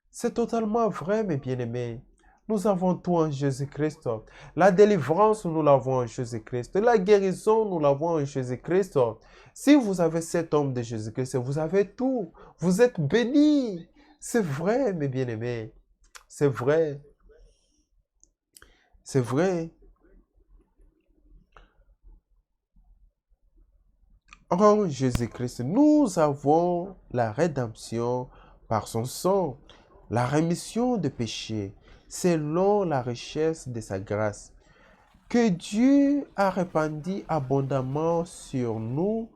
C'est totalement vrai, mes bien-aimés. Nous avons tout en Jésus-Christ. La délivrance, nous l'avons en Jésus-Christ. La guérison, nous l'avons en Jésus-Christ. Si vous avez cet homme de Jésus-Christ, vous avez tout. Vous êtes bénis. C'est vrai, mes bien-aimés. C'est vrai. C'est vrai. En Jésus-Christ, nous avons la rédemption par son sang, la rémission des péchés, selon la richesse de sa grâce, que Dieu a répandue abondamment sur nous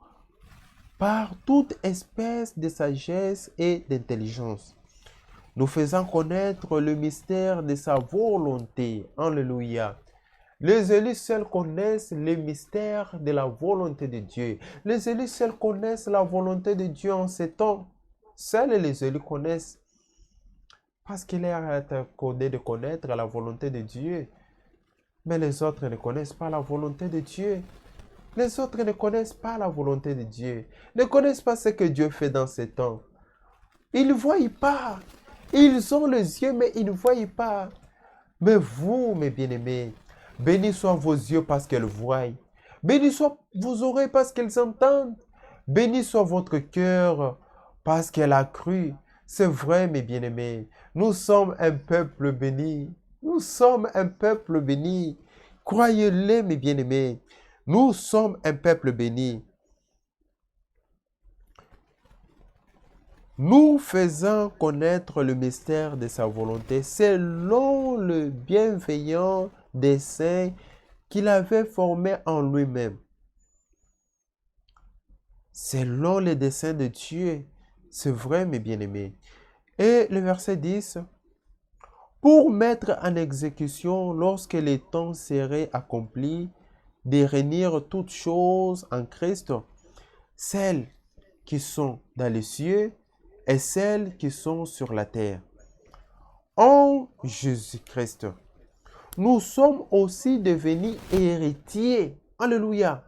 par toute espèce de sagesse et d'intelligence, nous faisant connaître le mystère de sa volonté. Alléluia. Les élus seuls connaissent le mystère de la volonté de Dieu. Les élus seuls connaissent la volonté de Dieu en ces temps. Seuls les élus connaissent. Parce qu'il est accordé de connaître la volonté de Dieu. Mais les autres ne connaissent pas la volonté de Dieu. Les autres ne connaissent pas la volonté de Dieu. Ne connaissent pas ce que Dieu fait dans ces temps. Ils ne voient pas. Ils ont les yeux, mais ils ne voient pas. Mais vous, mes bien-aimés, bénis soient vos yeux parce qu'elles voient. Bénis soient vos oreilles parce qu'elles entendent. Bénis soit votre cœur parce qu'elle a cru. C'est vrai, mes bien-aimés. Nous sommes un peuple béni. Nous sommes un peuple béni. Croyez-le, mes bien-aimés. Nous sommes un peuple béni. Nous faisons connaître le mystère de sa volonté selon le bienveillant dessein qu'il avait formé en lui-même. Selon le dessein de Dieu. C'est vrai, mes bien-aimés. Et le verset 10. Pour mettre en exécution, lorsque le temps serait accompli, de réunir toutes choses en Christ, celles qui sont dans les cieux et celles qui sont sur la terre. En Jésus-Christ, nous sommes aussi devenus héritiers. Alléluia.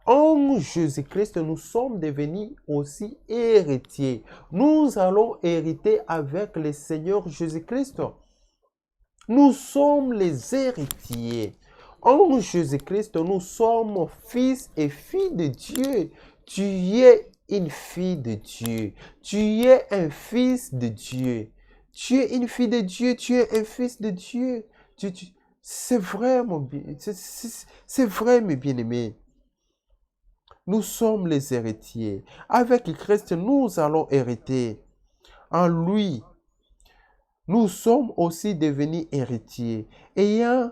En Jésus-Christ, nous sommes devenus aussi héritiers. Nous allons hériter avec le Seigneur Jésus-Christ. Nous sommes les héritiers. En Jésus-Christ, nous sommes fils et filles de Dieu. Tu es une fille de Dieu. Tu es un fils de Dieu. Tu es une fille de Dieu. Tu es un fils de Dieu. C'est vrai, mon bien. C'est vrai, mes bien-aimés. Nous sommes les héritiers. Avec Christ, nous allons hériter. En lui, nous sommes aussi devenus héritiers, ayant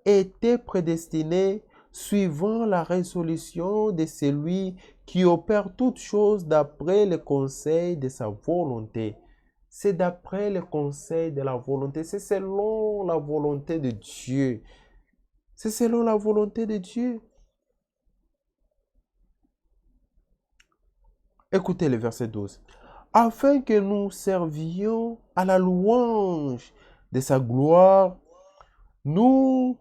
été prédestinés suivant la résolution de celui qui opère toutes choses d'après le conseil de sa volonté. C'est d'après le conseil de la volonté, c'est selon la volonté de Dieu. C'est selon la volonté de Dieu. Écoutez le verset 12. Afin que nous servions à la louange de sa gloire, nous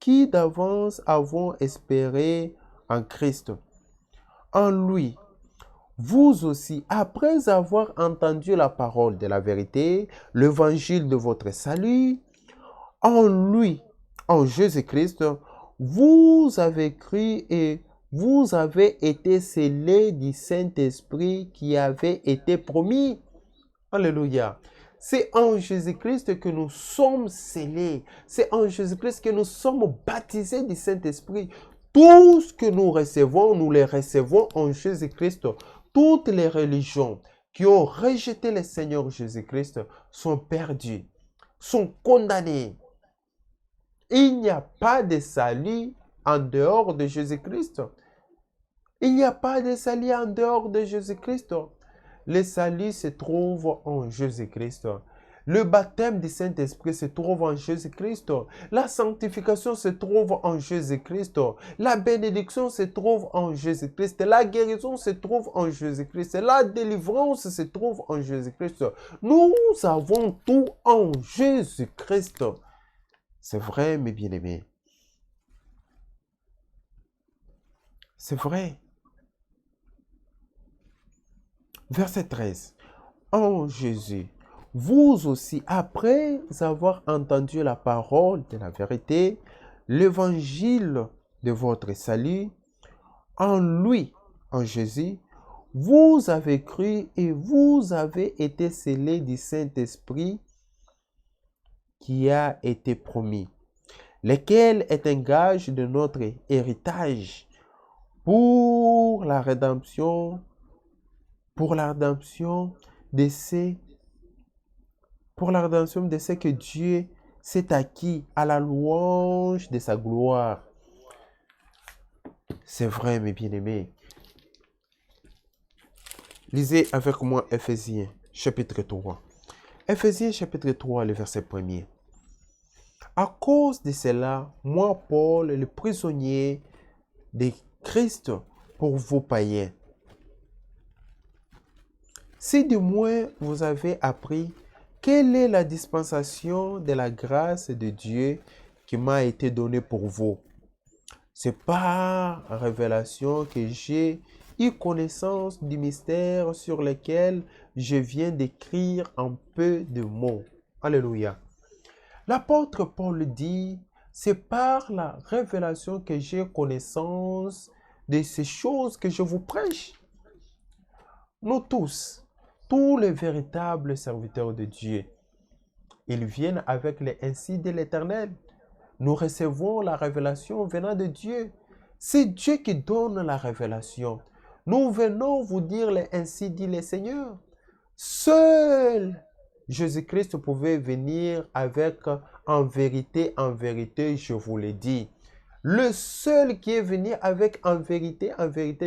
qui d'avance avons espéré en Christ. En lui, vous aussi, après avoir entendu la parole de la vérité, l'évangile de votre salut, en lui, en Jésus-Christ, vous avez cru et vous avez été scellés du Saint-Esprit qui avait été promis. Alléluia. C'est en Jésus-Christ que nous sommes scellés. C'est en Jésus-Christ que nous sommes baptisés du Saint-Esprit. Tout ce que nous recevons, nous les recevons en Jésus-Christ. Toutes les religions qui ont rejeté le Seigneur Jésus-Christ sont perdues, sont condamnées. Il n'y a pas de salut en dehors de Jésus-Christ. Il n'y a pas de salut en dehors de Jésus-Christ. Le salut se trouve en Jésus-Christ. Le baptême du Saint-Esprit se trouve en Jésus-Christ. La sanctification se trouve en Jésus-Christ. La bénédiction se trouve en Jésus-Christ. La guérison se trouve en Jésus-Christ. La délivrance se trouve en Jésus-Christ. Nous avons tout en Jésus-Christ. C'est vrai, mes bien-aimés. C'est vrai. Verset 13. En Jésus, vous aussi, après avoir entendu la parole de la vérité, l'évangile de votre salut, en lui, en Jésus, vous avez cru et vous avez été scellés du Saint-Esprit qui a été promis, lequel est un gage de notre héritage pour la rédemption de ceux que Dieu s'est acquis à la louange de sa gloire. C'est vrai, mes bien-aimés. Lisez avec moi Ephésiens, chapitre 3. Ephésiens, chapitre 3, le verset 1er. À cause de cela, moi, Paul, le prisonnier de Christ pour vous païens, si du moins vous avez appris quelle est la dispensation de la grâce de Dieu qui m'a été donnée pour vous, c'est par révélation que j'ai eu connaissance du mystère sur lequel je viens d'écrire en peu de mots. Alléluia. L'apôtre Paul dit, c'est par la révélation que j'ai connaissance de ces choses que je vous prêche. Nous tous les véritables serviteurs de Dieu, ils viennent avec les ainsi de l'Éternel. Nous recevons la révélation venant de Dieu. C'est Dieu qui donne la révélation. Nous venons vous dire les ainsi dit le Seigneur. Seul Jésus-Christ pouvait venir avec en vérité, je vous l'ai dit. Le seul qui est venu avec en vérité,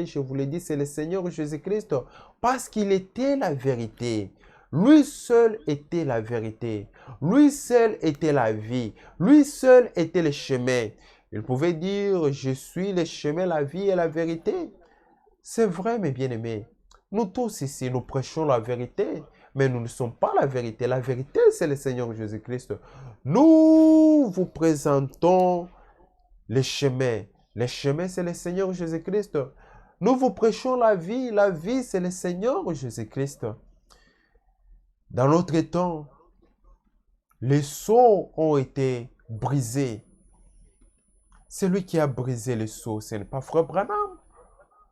je vous l'ai dit, c'est le Seigneur Jésus-Christ. Parce qu'il était la vérité. Lui seul était la vérité. Lui seul était la vie. Lui seul était le chemin. Il pouvait dire, je suis le chemin, la vie et la vérité. C'est vrai, mes bien-aimés. Nous tous ici, nous prêchons la vérité. Mais nous ne sommes pas la vérité. La vérité, c'est le Seigneur Jésus-Christ. Nous vous présentons le chemin. Le chemin, c'est le Seigneur Jésus-Christ. Nous vous prêchons la vie. La vie, c'est le Seigneur Jésus-Christ. Dans notre temps, les sceaux ont été brisés. Celui qui a brisé le sceau, ce n'est pas Frère Branham.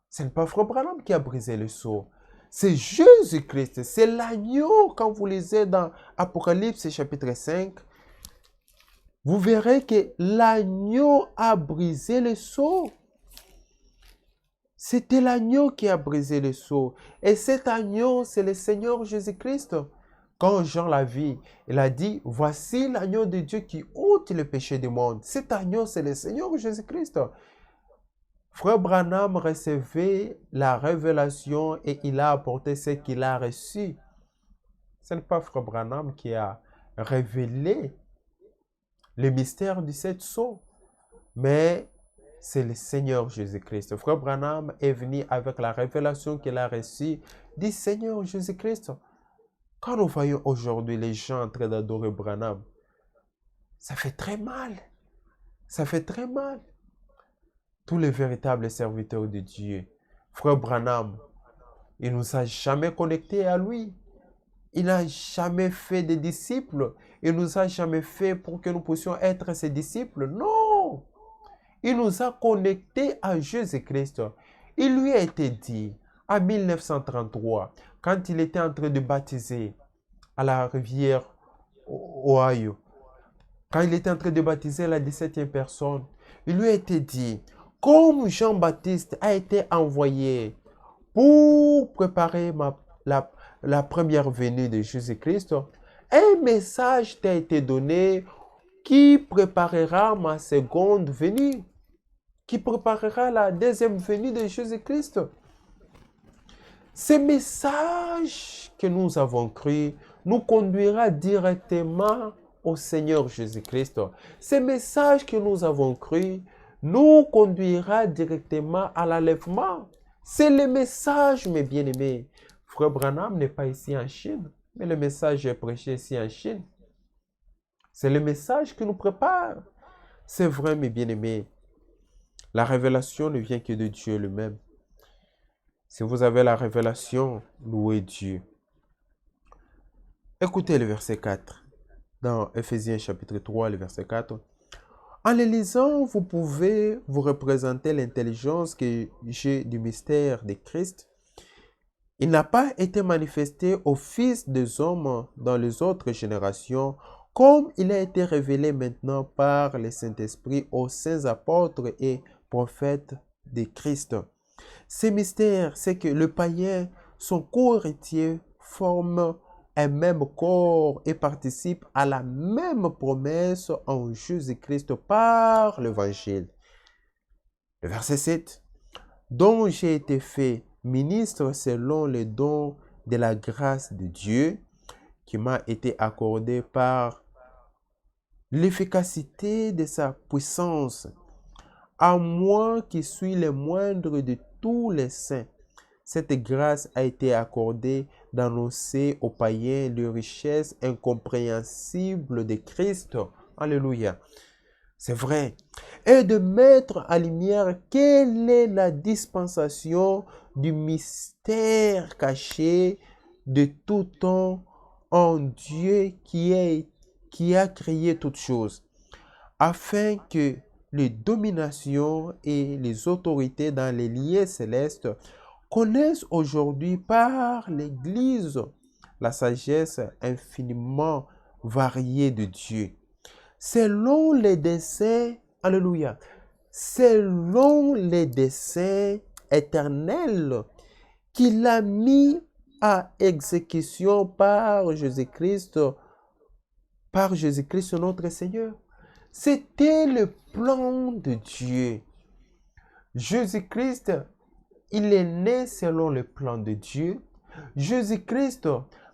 Ce n'est pas Frère Branham qui a brisé le sceau. C'est Jésus-Christ. C'est l'agneau. Quand vous lisez dans Apocalypse chapitre 5, vous verrez que l'agneau a brisé le sceau. C'était l'agneau qui a brisé le sceau. Et cet agneau, c'est le Seigneur Jésus-Christ. Quand Jean l'a vu, il a dit, voici l'agneau de Dieu qui ôte le péché du monde. Cet agneau, c'est le Seigneur Jésus-Christ. Frère Branham recevait la révélation et il a apporté ce qu'il a reçu. Ce n'est pas Frère Branham qui a révélé le mystère du sept sceaux, mais c'est le Seigneur Jésus-Christ. Frère Branham est venu avec la révélation qu'il a reçue du Seigneur Jésus-Christ. Quand nous voyons aujourd'hui les gens en train d'adorer Branham, ça fait très mal. Ça fait très mal. Tous les véritables serviteurs de Dieu, Frère Branham, il ne nous a jamais connectés à lui. Il n'a jamais fait de disciples. Il ne nous a jamais fait pour que nous puissions être ses disciples. Non! Il nous a connectés à Jésus-Christ. Il lui a été dit, en 1933, quand il était en train de baptiser à la rivière Ohio. Quand il était en train de baptiser la 17e personne, il lui a été dit, comme Jean-Baptiste a été envoyé pour préparer la première venue de Jésus-Christ, un message t'a été donné qui préparera ma seconde venue, qui préparera la deuxième venue de Jésus-Christ. Ce message que nous avons cru nous conduira directement au Seigneur Jésus-Christ. Ce message que nous avons cru nous conduira directement à l'enlèvement. C'est le message, mes bien-aimés. Frère Branham n'est pas ici en Chine, mais le message est prêché ici en Chine. C'est le message qui nous prépare. C'est vrai, mes bien-aimés. La révélation ne vient que de Dieu lui-même. Si vous avez la révélation, louez Dieu. Écoutez le verset 4. Dans Éphésiens chapitre 3, le verset 4. En les lisant, vous pouvez vous représenter l'intelligence que j'ai du mystère de Christ. Il n'a pas été manifesté aux fils des hommes dans les autres générations, comme il a été révélé maintenant par le Saint-Esprit aux saints apôtres et prophètes de Christ. Ce mystère, c'est que le païen, son co-héritier, forme un même corps et participe à la même promesse en Jésus-Christ par l'Évangile. Le verset 7. Dont j'ai été fait ministre selon les dons de la grâce de Dieu qui m'a été accordé par l'efficacité de sa puissance. À moi qui suis le moindre de tous les saints, cette grâce a été accordée d'annoncer aux païens les richesses incompréhensibles de Christ. Alléluia. C'est vrai. Et de mettre en lumière quelle est la dispensation du mystère caché de tout temps en Dieu qui a créé toutes choses, afin que les dominations et les autorités dans les lieux célestes connaissent aujourd'hui par l'Église la sagesse infiniment variée de Dieu. Selon les desseins, alléluia, selon les desseins éternels qu'il a mis à exécution par Jésus-Christ notre Seigneur. C'était le plan de Dieu. Jésus-Christ, il est né selon le plan de Dieu. Jésus-Christ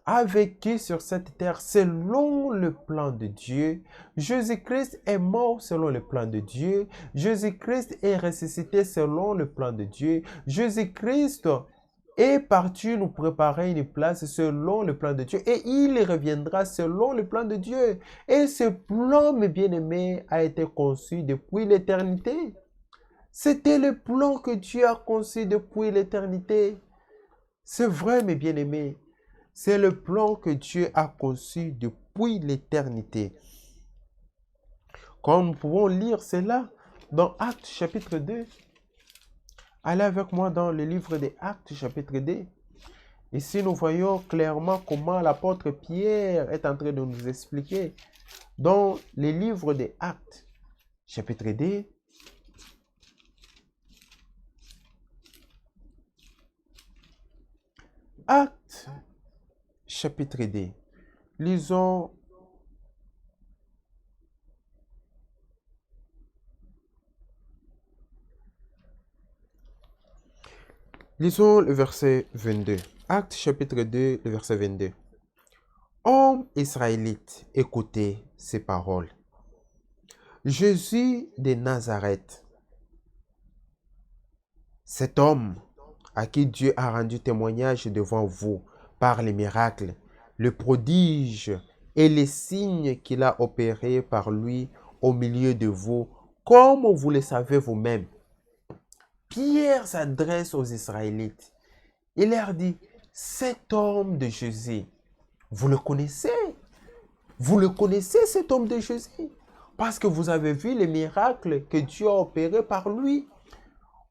a vécu sur cette terre selon le plan de Dieu. Jésus-Christ est mort selon le plan de Dieu. Jésus-Christ est ressuscité selon le plan de Dieu. Jésus-Christ est parti nous préparer une place selon le plan de Dieu et il reviendra selon le plan de Dieu. Et ce plan, mes bien-aimés, a été conçu depuis l'éternité. C'était le plan que Dieu a conçu depuis l'éternité. C'est vrai, mes bien-aimés. C'est le plan que Dieu a conçu depuis l'éternité. Comme nous pouvons lire cela dans Actes chapitre 2. Allez avec moi dans le livre des Actes chapitre 2. Ici, nous voyons clairement comment l'apôtre Pierre est en train de nous expliquer dans les livres des Actes chapitre 2. Actes chapitre 2. Lisons le verset 22. Actes chapitre 2, le verset 22. Hommes israélites, écoutez ces paroles. Jésus de Nazareth, cet homme à qui Dieu a rendu témoignage devant vous par les miracles, le prodige et les signes qu'il a opérés par lui au milieu de vous, comme vous le savez vous-même. Pierre s'adresse aux Israélites. Il leur dit, cet homme de Jésus, vous le connaissez? Vous le connaissez, cet homme de Jésus? Parce que vous avez vu les miracles que Dieu a opérés par lui.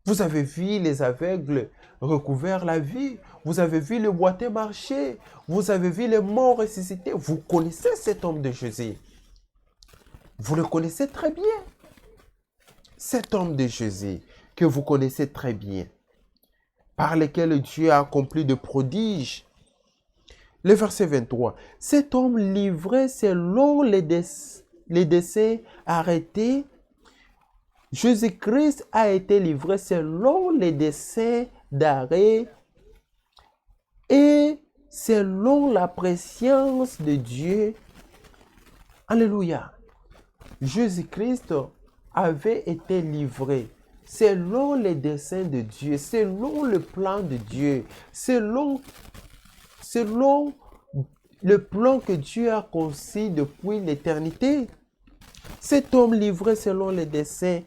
Vous avez vu les aveugles recouvrir la vie. Vous avez vu les boiteux marcher. Vous avez vu les morts ressusciter. Vous connaissez cet homme de Jésus. Vous le connaissez très bien. Cet homme de Jésus que vous connaissez très bien, par lequel Dieu a accompli de prodiges. Le verset 23. Cet homme livré selon les décès arrêtés. Jésus-Christ a été livré selon les décès d'arrêt et selon la préscience de Dieu. Alléluia. Jésus-Christ avait été livré selon les desseins de Dieu, selon le plan de Dieu, selon le plan que Dieu a conçu depuis l'éternité. Cet homme livré selon les décès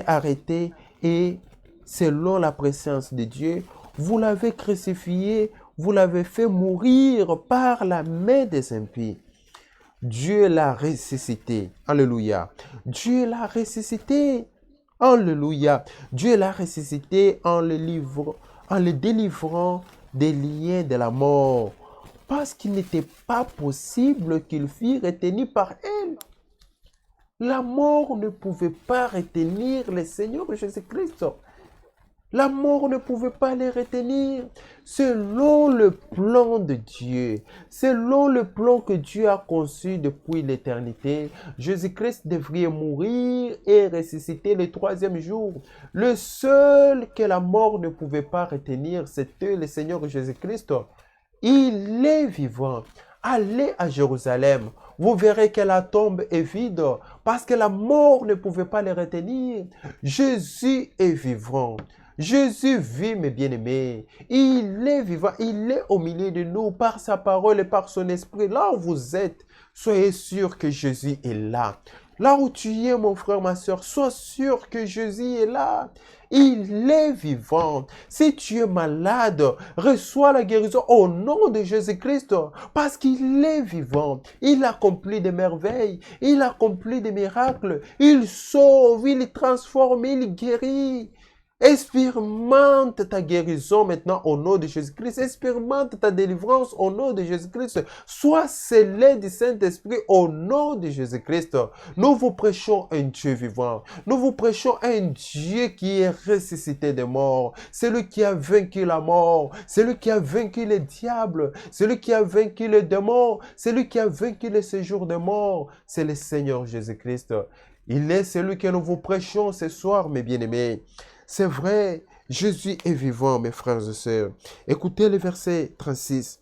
arrêtés et selon la présence de Dieu, vous l'avez crucifié, vous l'avez fait mourir par la main des impies. Dieu l'a ressuscité. Alléluia. Dieu l'a ressuscité. Alléluia. Dieu l'a ressuscité en le délivrant des liens de la mort. Parce qu'il n'était pas possible qu'il fût retenu par elle. La mort ne pouvait pas retenir le Seigneur Jésus-Christ. La mort ne pouvait pas les retenir. Selon le plan de Dieu, selon le plan que Dieu a conçu depuis l'éternité, Jésus-Christ devrait mourir et ressusciter le troisième jour. Le seul que la mort ne pouvait pas retenir, c'était le Seigneur Jésus-Christ. Il est vivant. Allez à Jérusalem. Vous verrez que la tombe est vide parce que la mort ne pouvait pas les retenir. Jésus est vivant. Jésus vit, mes bien-aimés. Il est vivant. Il est au milieu de nous par sa parole et par son esprit. Là où vous êtes, soyez sûr que Jésus est là. Là où tu es, mon frère, ma soeur, sois sûr que Jésus est là. Il est vivant. Si tu es malade, reçois la guérison au nom de Jésus-Christ parce qu'il est vivant. Il accomplit des merveilles. Il accomplit des miracles. Il sauve, il transforme, il guérit. Expérimente ta guérison maintenant au nom de Jésus-Christ. Expérimente ta délivrance au nom de Jésus-Christ. Sois scellé du Saint-Esprit au nom de Jésus-Christ. Nous vous prêchons un Dieu vivant. Nous vous prêchons un Dieu qui est ressuscité des morts. Celui qui a vaincu la mort. Celui qui a vaincu le diable. Celui qui a vaincu le démon. Celui qui a vaincu le séjour des morts. C'est le Seigneur Jésus-Christ. Il est celui que nous vous prêchons ce soir, mes bien-aimés. C'est vrai, Jésus est vivant, mes frères et sœurs. Écoutez le verset 36.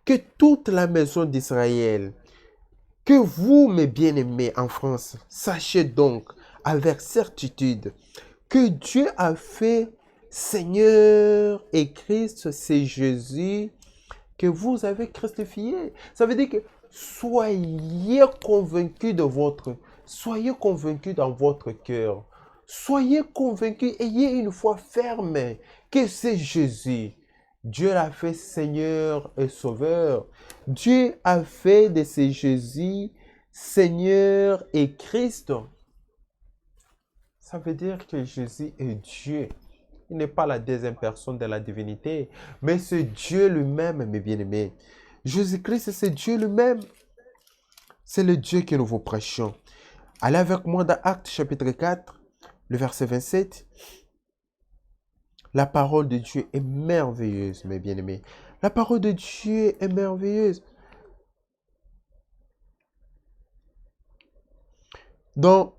Que toute la maison d'Israël, que vous, mes bien-aimés en France, sachez donc avec certitude que Dieu a fait Seigneur et Christ, c'est Jésus que vous avez crucifié. Ça veut dire que soyez convaincus dans votre cœur. Soyez convaincus, ayez une foi ferme que c'est Jésus. Dieu l'a fait Seigneur et Sauveur. Dieu a fait de ce Jésus Seigneur et Christ. Ça veut dire que Jésus est Dieu. Il n'est pas la deuxième personne de la divinité, mais c'est Dieu lui-même, mes bien-aimés. Jésus-Christ, c'est Dieu lui-même. C'est le Dieu que nous vous prêchons. Allez avec moi dans Actes chapitre 4. Le verset 27, la parole de Dieu est merveilleuse, mes bien-aimés. La parole de Dieu est merveilleuse. Dans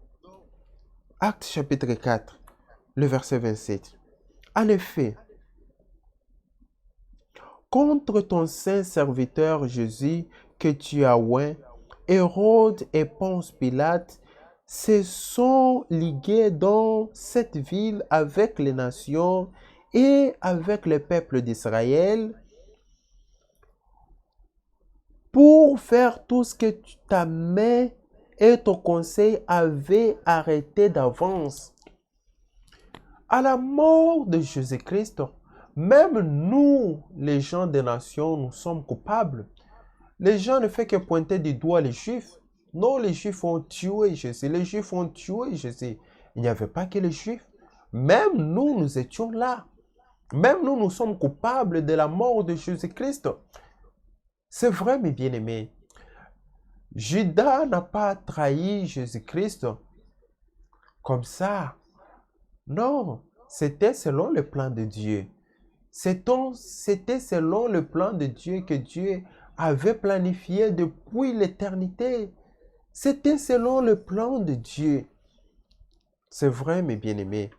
Actes chapitre 4, le verset 27, en effet, contre ton saint serviteur Jésus que tu as oint, Hérode et Ponce Pilate se sont ligués dans cette ville avec les nations et avec le peuple d'Israël pour faire tout ce que ta main et ton conseil avaient arrêté d'avance. À la mort de Jésus-Christ, même nous, les gens des nations, nous sommes coupables. Les gens ne font que pointer du doigt les Juifs. Non, les Juifs ont tué Jésus. Les Juifs ont tué Jésus. Il n'y avait pas que les Juifs. Même nous, nous étions là. Même nous, nous sommes coupables de la mort de Jésus-Christ. C'est vrai, mes bien-aimés. Judas n'a pas trahi Jésus-Christ comme ça. Non, c'était selon le plan de Dieu. C'était selon le plan de Dieu que Dieu avait planifié depuis l'éternité. C'était selon le plan de Dieu. C'est vrai, mes bien-aimés.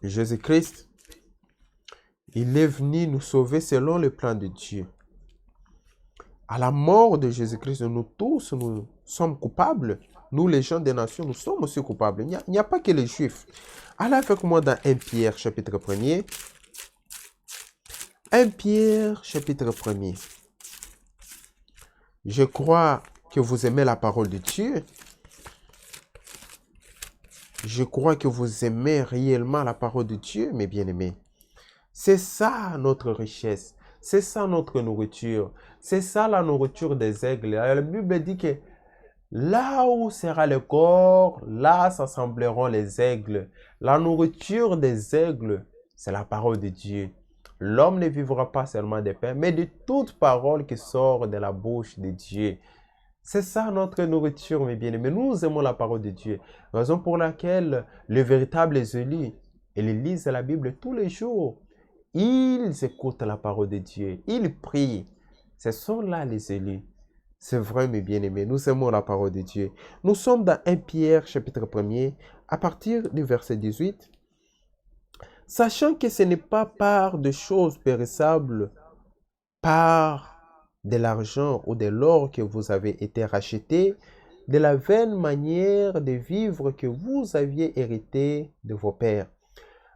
Jésus-Christ, il est venu nous sauver selon le plan de Dieu. À la mort de Jésus-Christ, nous tous, nous sommes coupables. Nous, les gens des nations, nous sommes aussi coupables. Il n'y a pas que les Juifs. Allez avec moi dans 1 Pierre, chapitre 1er. 1 Pierre, chapitre 1er. Je crois que vous aimez la parole de Dieu. Je crois que vous aimez réellement la parole de Dieu, mes bien-aimés. C'est ça notre richesse. C'est ça notre nourriture. C'est ça la nourriture des aigles. La Bible dit que là où sera le corps, là s'assembleront les aigles. La nourriture des aigles, c'est la parole de Dieu. L'homme ne vivra pas seulement de pain, mais de toute parole qui sort de la bouche de Dieu. C'est ça notre nourriture, mes bien-aimés. Nous aimons la parole de Dieu. Raison pour laquelle les véritables élus, ils lisent la Bible tous les jours. Ils écoutent la parole de Dieu. Ils prient. Ce sont là les élus. C'est vrai, mes bien-aimés. Nous aimons la parole de Dieu. Nous sommes dans 1 Pierre, chapitre 1er, à partir du verset 18. Sachant que ce n'est pas par de choses périssables, par de l'argent ou de l'or que vous avez été rachetés, de la vaine manière de vivre que vous aviez hérité de vos pères,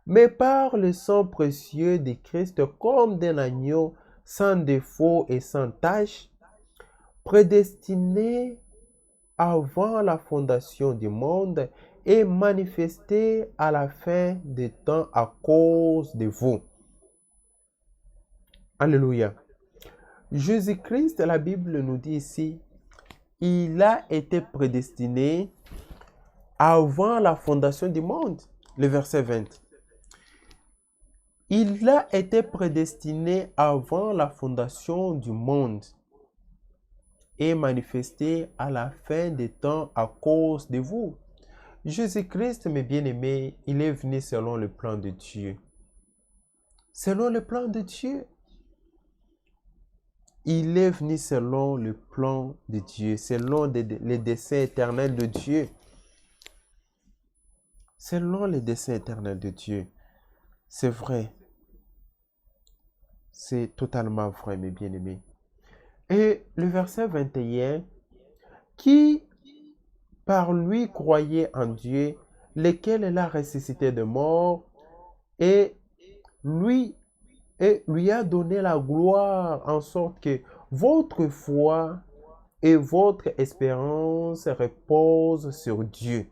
mais par le sang précieux de Christ comme d'un agneau sans défaut et sans tache, prédestiné avant la fondation du monde et manifesté à la fin des temps à cause de vous. Alléluia. Jésus-Christ, la Bible nous dit ici, il a été prédestiné avant la fondation du monde. Le verset 20. Il a été prédestiné avant la fondation du monde et manifesté à la fin des temps à cause de vous. Jésus-Christ, mes bien-aimés, il est venu selon le plan de Dieu. Selon le plan de Dieu. Il est venu selon le plan de Dieu, selon les desseins éternels de Dieu. Selon les desseins éternels de Dieu. C'est vrai. C'est totalement vrai, mes bien-aimés. Et le verset 21, qui par lui croyait en Dieu, lequel l'a ressuscité de mort, et lui a donné la gloire, en sorte que votre foi et votre espérance reposent sur Dieu.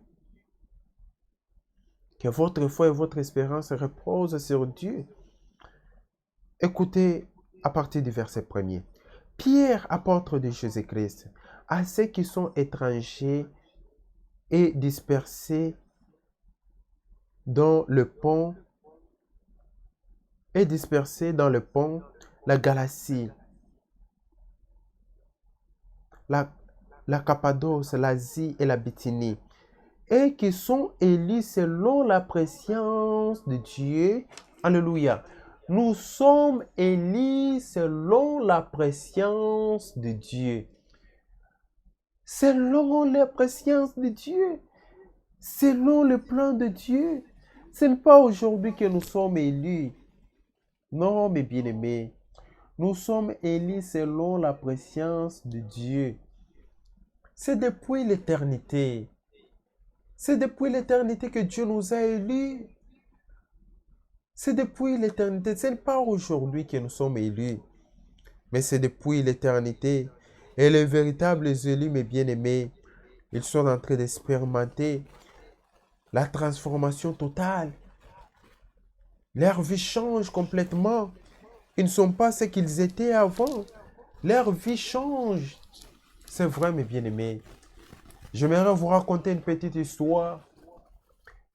Que votre foi et votre espérance reposent sur Dieu. Écoutez à partir du verset 1er. Pierre, apôtre de Jésus-Christ, à ceux qui sont étrangers et dispersés dans le pont, la Galatie, la Cappadoce, l'Asie et la Bithynie, et qui sont élus selon la préscience de Dieu. Alléluia. Nous sommes élus selon la préscience de Dieu. Selon la préscience de Dieu. Selon le plan de Dieu. Ce n'est pas aujourd'hui que nous sommes élus. Non, mes bien-aimés. Nous sommes élus selon la préscience de Dieu. C'est depuis l'éternité. C'est depuis l'éternité que Dieu nous a élus. C'est depuis l'éternité. Ce n'est pas aujourd'hui que nous sommes élus, mais c'est depuis l'éternité. Et les véritables élus, mes bien-aimés, ils sont en train d'expérimenter la transformation totale. Leur vie change complètement. Ils ne sont pas ce qu'ils étaient avant. Leur vie change. C'est vrai, mes bien-aimés. J'aimerais vous raconter une petite histoire.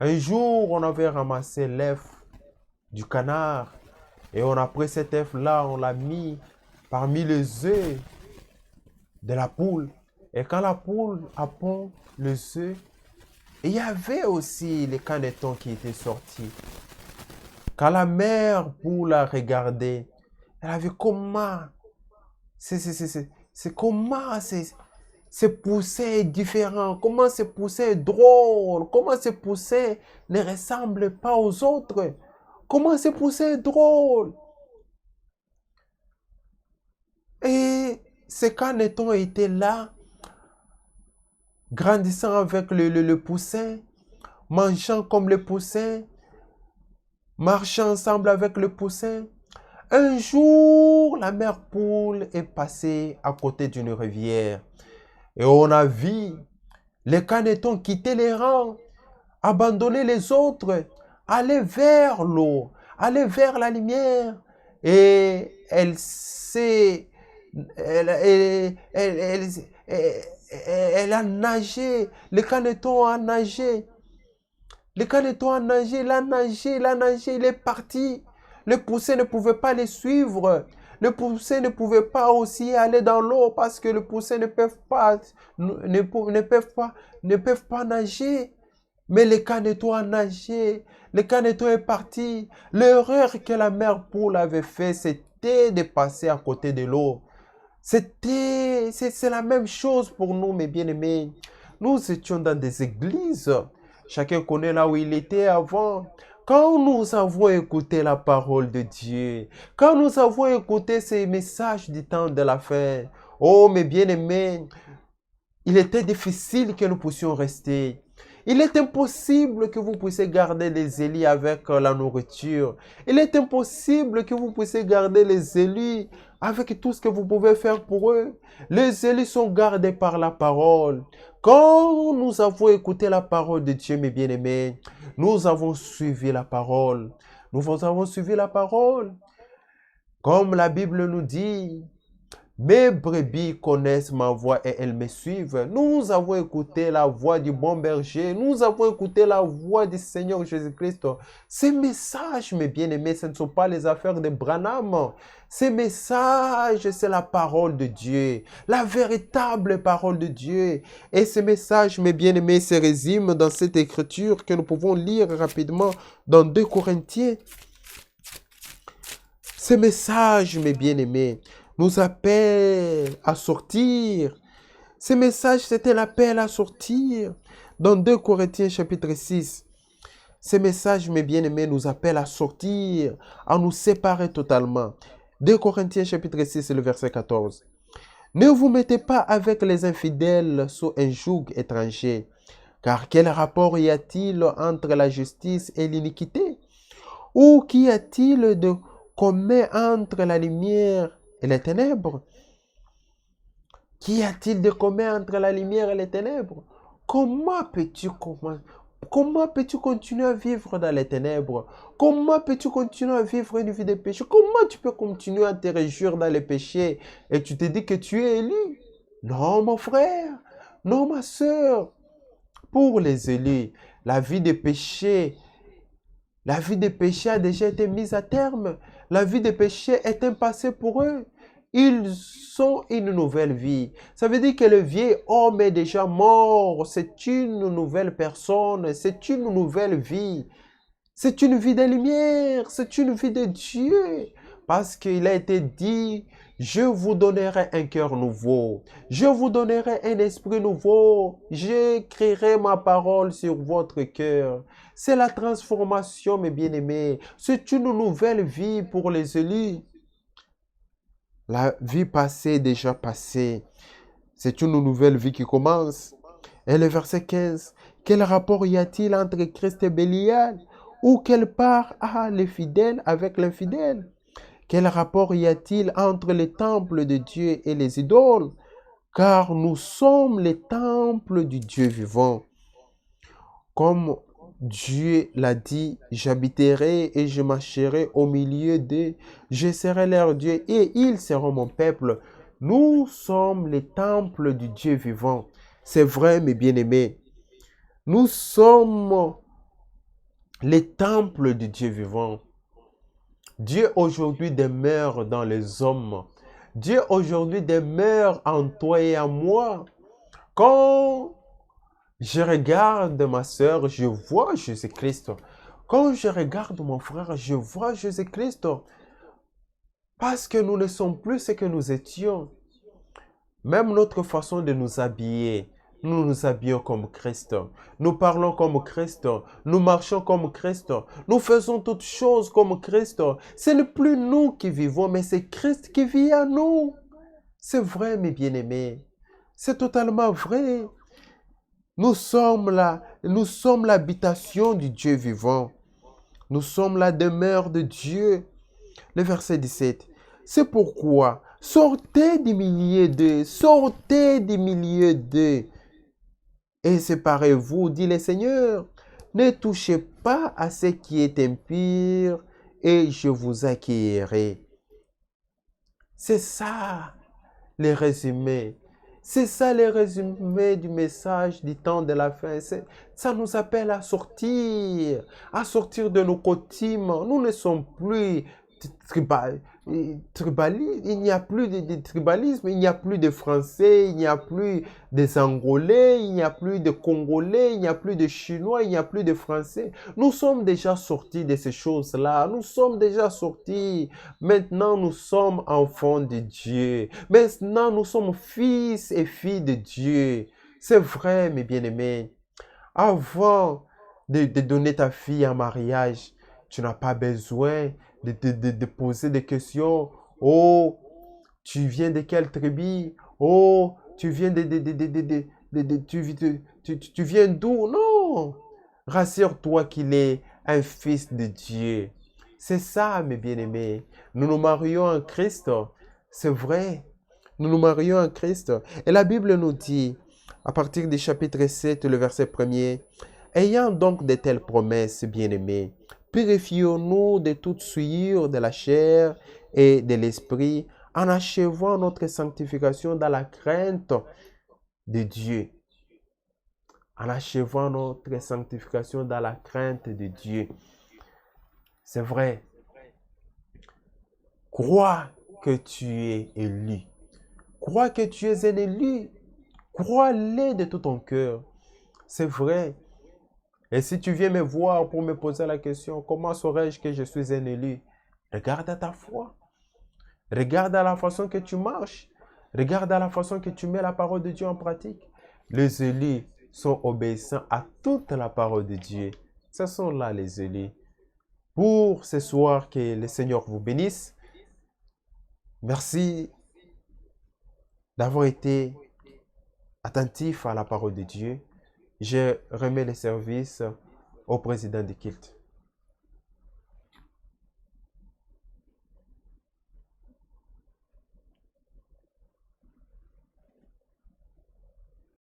Un jour, on avait ramassé l'œuf du canard et on a pris cet œuf-là, on l'a mis parmi les œufs de la poule. Et quand la poule a pond les œufs, il y avait aussi les canetons qui étaient sortis. Quand la mère poule a regardé, elle a vu comment, c'est comment ces poussins différents, comment ces poussins drôles, comment ces poussins ne ressemblent pas aux autres, comment ces poussins drôles. Et ces canetons étaient là, grandissant avec le poussin, mangeant comme le poussin, marchant ensemble avec le poussin. Un jour, la mère poule est passée à côté d'une rivière et on a vu les canetons quitter les rangs, abandonner les autres, aller vers l'eau, aller vers la lumière. Et elle, elle, elle, elle, elle a nagé, le caneton a nagé. Le caneton a nagé, il a nagé, il a nagé, il est parti. Le poussin ne pouvait pas les suivre. Le poussin ne pouvait pas aussi aller dans l'eau parce que les poussins ne peuvent pas nager. Mais le caneton a nagé, le caneton est parti. L'erreur que la mère poule avait fait, c'était de passer à côté de l'eau. C'est la même chose pour nous, mes bien-aimés. Nous étions dans des églises. Chacun connaît là où il était avant. Quand nous avons écouté la parole de Dieu, quand nous avons écouté ces messages du temps de la fin, oh mes bien-aimés, il était difficile que nous puissions rester. Il est impossible que vous puissiez garder les élus avec la nourriture. Il est impossible que vous puissiez garder les élus avec tout ce que vous pouvez faire pour eux. Les élus sont gardés par la parole. Quand nous avons écouté la parole de Dieu, mes bien-aimés, nous avons suivi la parole. Nous avons suivi la parole. Comme la Bible nous dit, mes brebis connaissent ma voix et elles me suivent. Nous avons écouté la voix du bon berger. Nous avons écouté la voix du Seigneur Jésus-Christ. Ces messages, mes bien-aimés, ce ne sont pas les affaires de Branham. Ces messages, c'est la parole de Dieu. La véritable parole de Dieu. Et ces messages, mes bien-aimés, se résument dans cette écriture que nous pouvons lire rapidement dans 2 Corinthiens. Ces messages, mes bien-aimés, nous appellent à sortir. Ces messages, c'était l'appel à sortir. Dans 2 Corinthiens chapitre 6, ces messages, mes bien-aimés, nous appellent à sortir, à nous séparer totalement. 2 Corinthiens chapitre 6, le verset 14. Ne vous mettez pas avec les infidèles sous un joug étranger, car quel rapport y a-t-il entre la justice et l'iniquité? Ou qu'y a-t-il de commun entre la lumière et les ténèbres? Qu'y a-t-il de commun entre la lumière et les ténèbres? Comment peux-tu continuer à vivre dans les ténèbres? Comment peux-tu continuer à vivre une vie de péché? Comment tu peux continuer à te réjouir dans les péchés et tu te dis que tu es élu? Non, mon frère. Non, ma soeur. Pour les élus, la vie de péché a déjà été mise à terme. La vie de péché est un passé pour eux. Ils sont une nouvelle vie. Ça veut dire que le vieil homme est déjà mort. C'est une nouvelle personne. C'est une nouvelle vie. C'est une vie de lumière. C'est une vie de Dieu. Parce qu'il a été dit, je vous donnerai un cœur nouveau. Je vous donnerai un esprit nouveau. J'écrirai ma parole sur votre cœur. C'est la transformation, mes bien-aimés. C'est une nouvelle vie pour les élus. La vie passée est déjà passée. C'est une nouvelle vie qui commence. Et le verset 15. Quel rapport y a-t-il entre Christ et Bélial? Ou quelle part a les fidèles avec l'infidèle? Quel rapport y a-t-il entre les temples de Dieu et les idoles? Car nous sommes les temples du Dieu vivant. Comme Dieu l'a dit, j'habiterai et je marcherai au milieu d'eux. Je serai leur Dieu et ils seront mon peuple. Nous sommes les temples du Dieu vivant. C'est vrai, mes bien-aimés. Nous sommes les temples du Dieu vivant. Dieu aujourd'hui demeure dans les hommes. Dieu aujourd'hui demeure en toi et en moi. Quand je regarde ma sœur, je vois Jésus-Christ. Quand je regarde mon frère, je vois Jésus-Christ. Parce que nous ne sommes plus ce que nous étions. Même notre façon de nous habiller, nous nous habillons comme Christ. Nous parlons comme Christ. Nous marchons comme Christ. Nous faisons toutes choses comme Christ. Ce n'est plus nous qui vivons, mais c'est Christ qui vit en nous. C'est vrai, mes bien-aimés. C'est totalement vrai. Nous sommes là, nous sommes l'habitation du Dieu vivant. Nous sommes la demeure de Dieu. Le verset 17. C'est pourquoi sortez des milliers d'eux, sortez des milliers d'eux et séparez-vous, dit le Seigneur. Ne touchez pas à ce qui est impur et je vous accueillerai. C'est ça le résumé. C'est ça le résumé du message du temps de la fin. Ça nous appelle à sortir de nos coutumes. Nous ne sommes plus tribalistes. Il n'y a plus de tribalisme, il n'y a plus de Français, il n'y a plus des Angolais, il n'y a plus de Congolais, il n'y a plus de Chinois, il n'y a plus de Français. Nous sommes déjà sortis de ces choses-là. Nous sommes déjà sortis. Maintenant, nous sommes enfants de Dieu. Maintenant, nous sommes fils et filles de Dieu. C'est vrai, mes bien-aimés. Avant de donner ta fille en mariage, tu n'as pas besoin de poser des questions. Oh, tu viens de quelle tribu? Oh, tu viens tu viens d'où? Non. Rassure-toi qu'il est un fils de Dieu. C'est ça, mes bien-aimés. Nous nous marions en Christ. C'est vrai. Nous nous marions en Christ. Et la Bible nous dit, à partir du chapitre 7, le verset 1er, ayant donc de telles promesses, bien-aimés, purifions-nous de toute souillure de la chair et de l'esprit, en achevant notre sanctification dans la crainte de Dieu. En achevant notre sanctification dans la crainte de Dieu. C'est vrai. Crois que tu es élu. Crois que tu es un élu. Crois-le de tout ton cœur. C'est vrai. Et si tu viens me voir pour me poser la question, comment saurais-je que je suis un élu? Regarde à ta foi. Regarde à la façon que tu marches. Regarde à la façon que tu mets la parole de Dieu en pratique. Les élus sont obéissants à toute la parole de Dieu. Ce sont là les élus. Pour ce soir, que le Seigneur vous bénisse. Merci d'avoir été attentif à la parole de Dieu. Je remets le service au président du culte.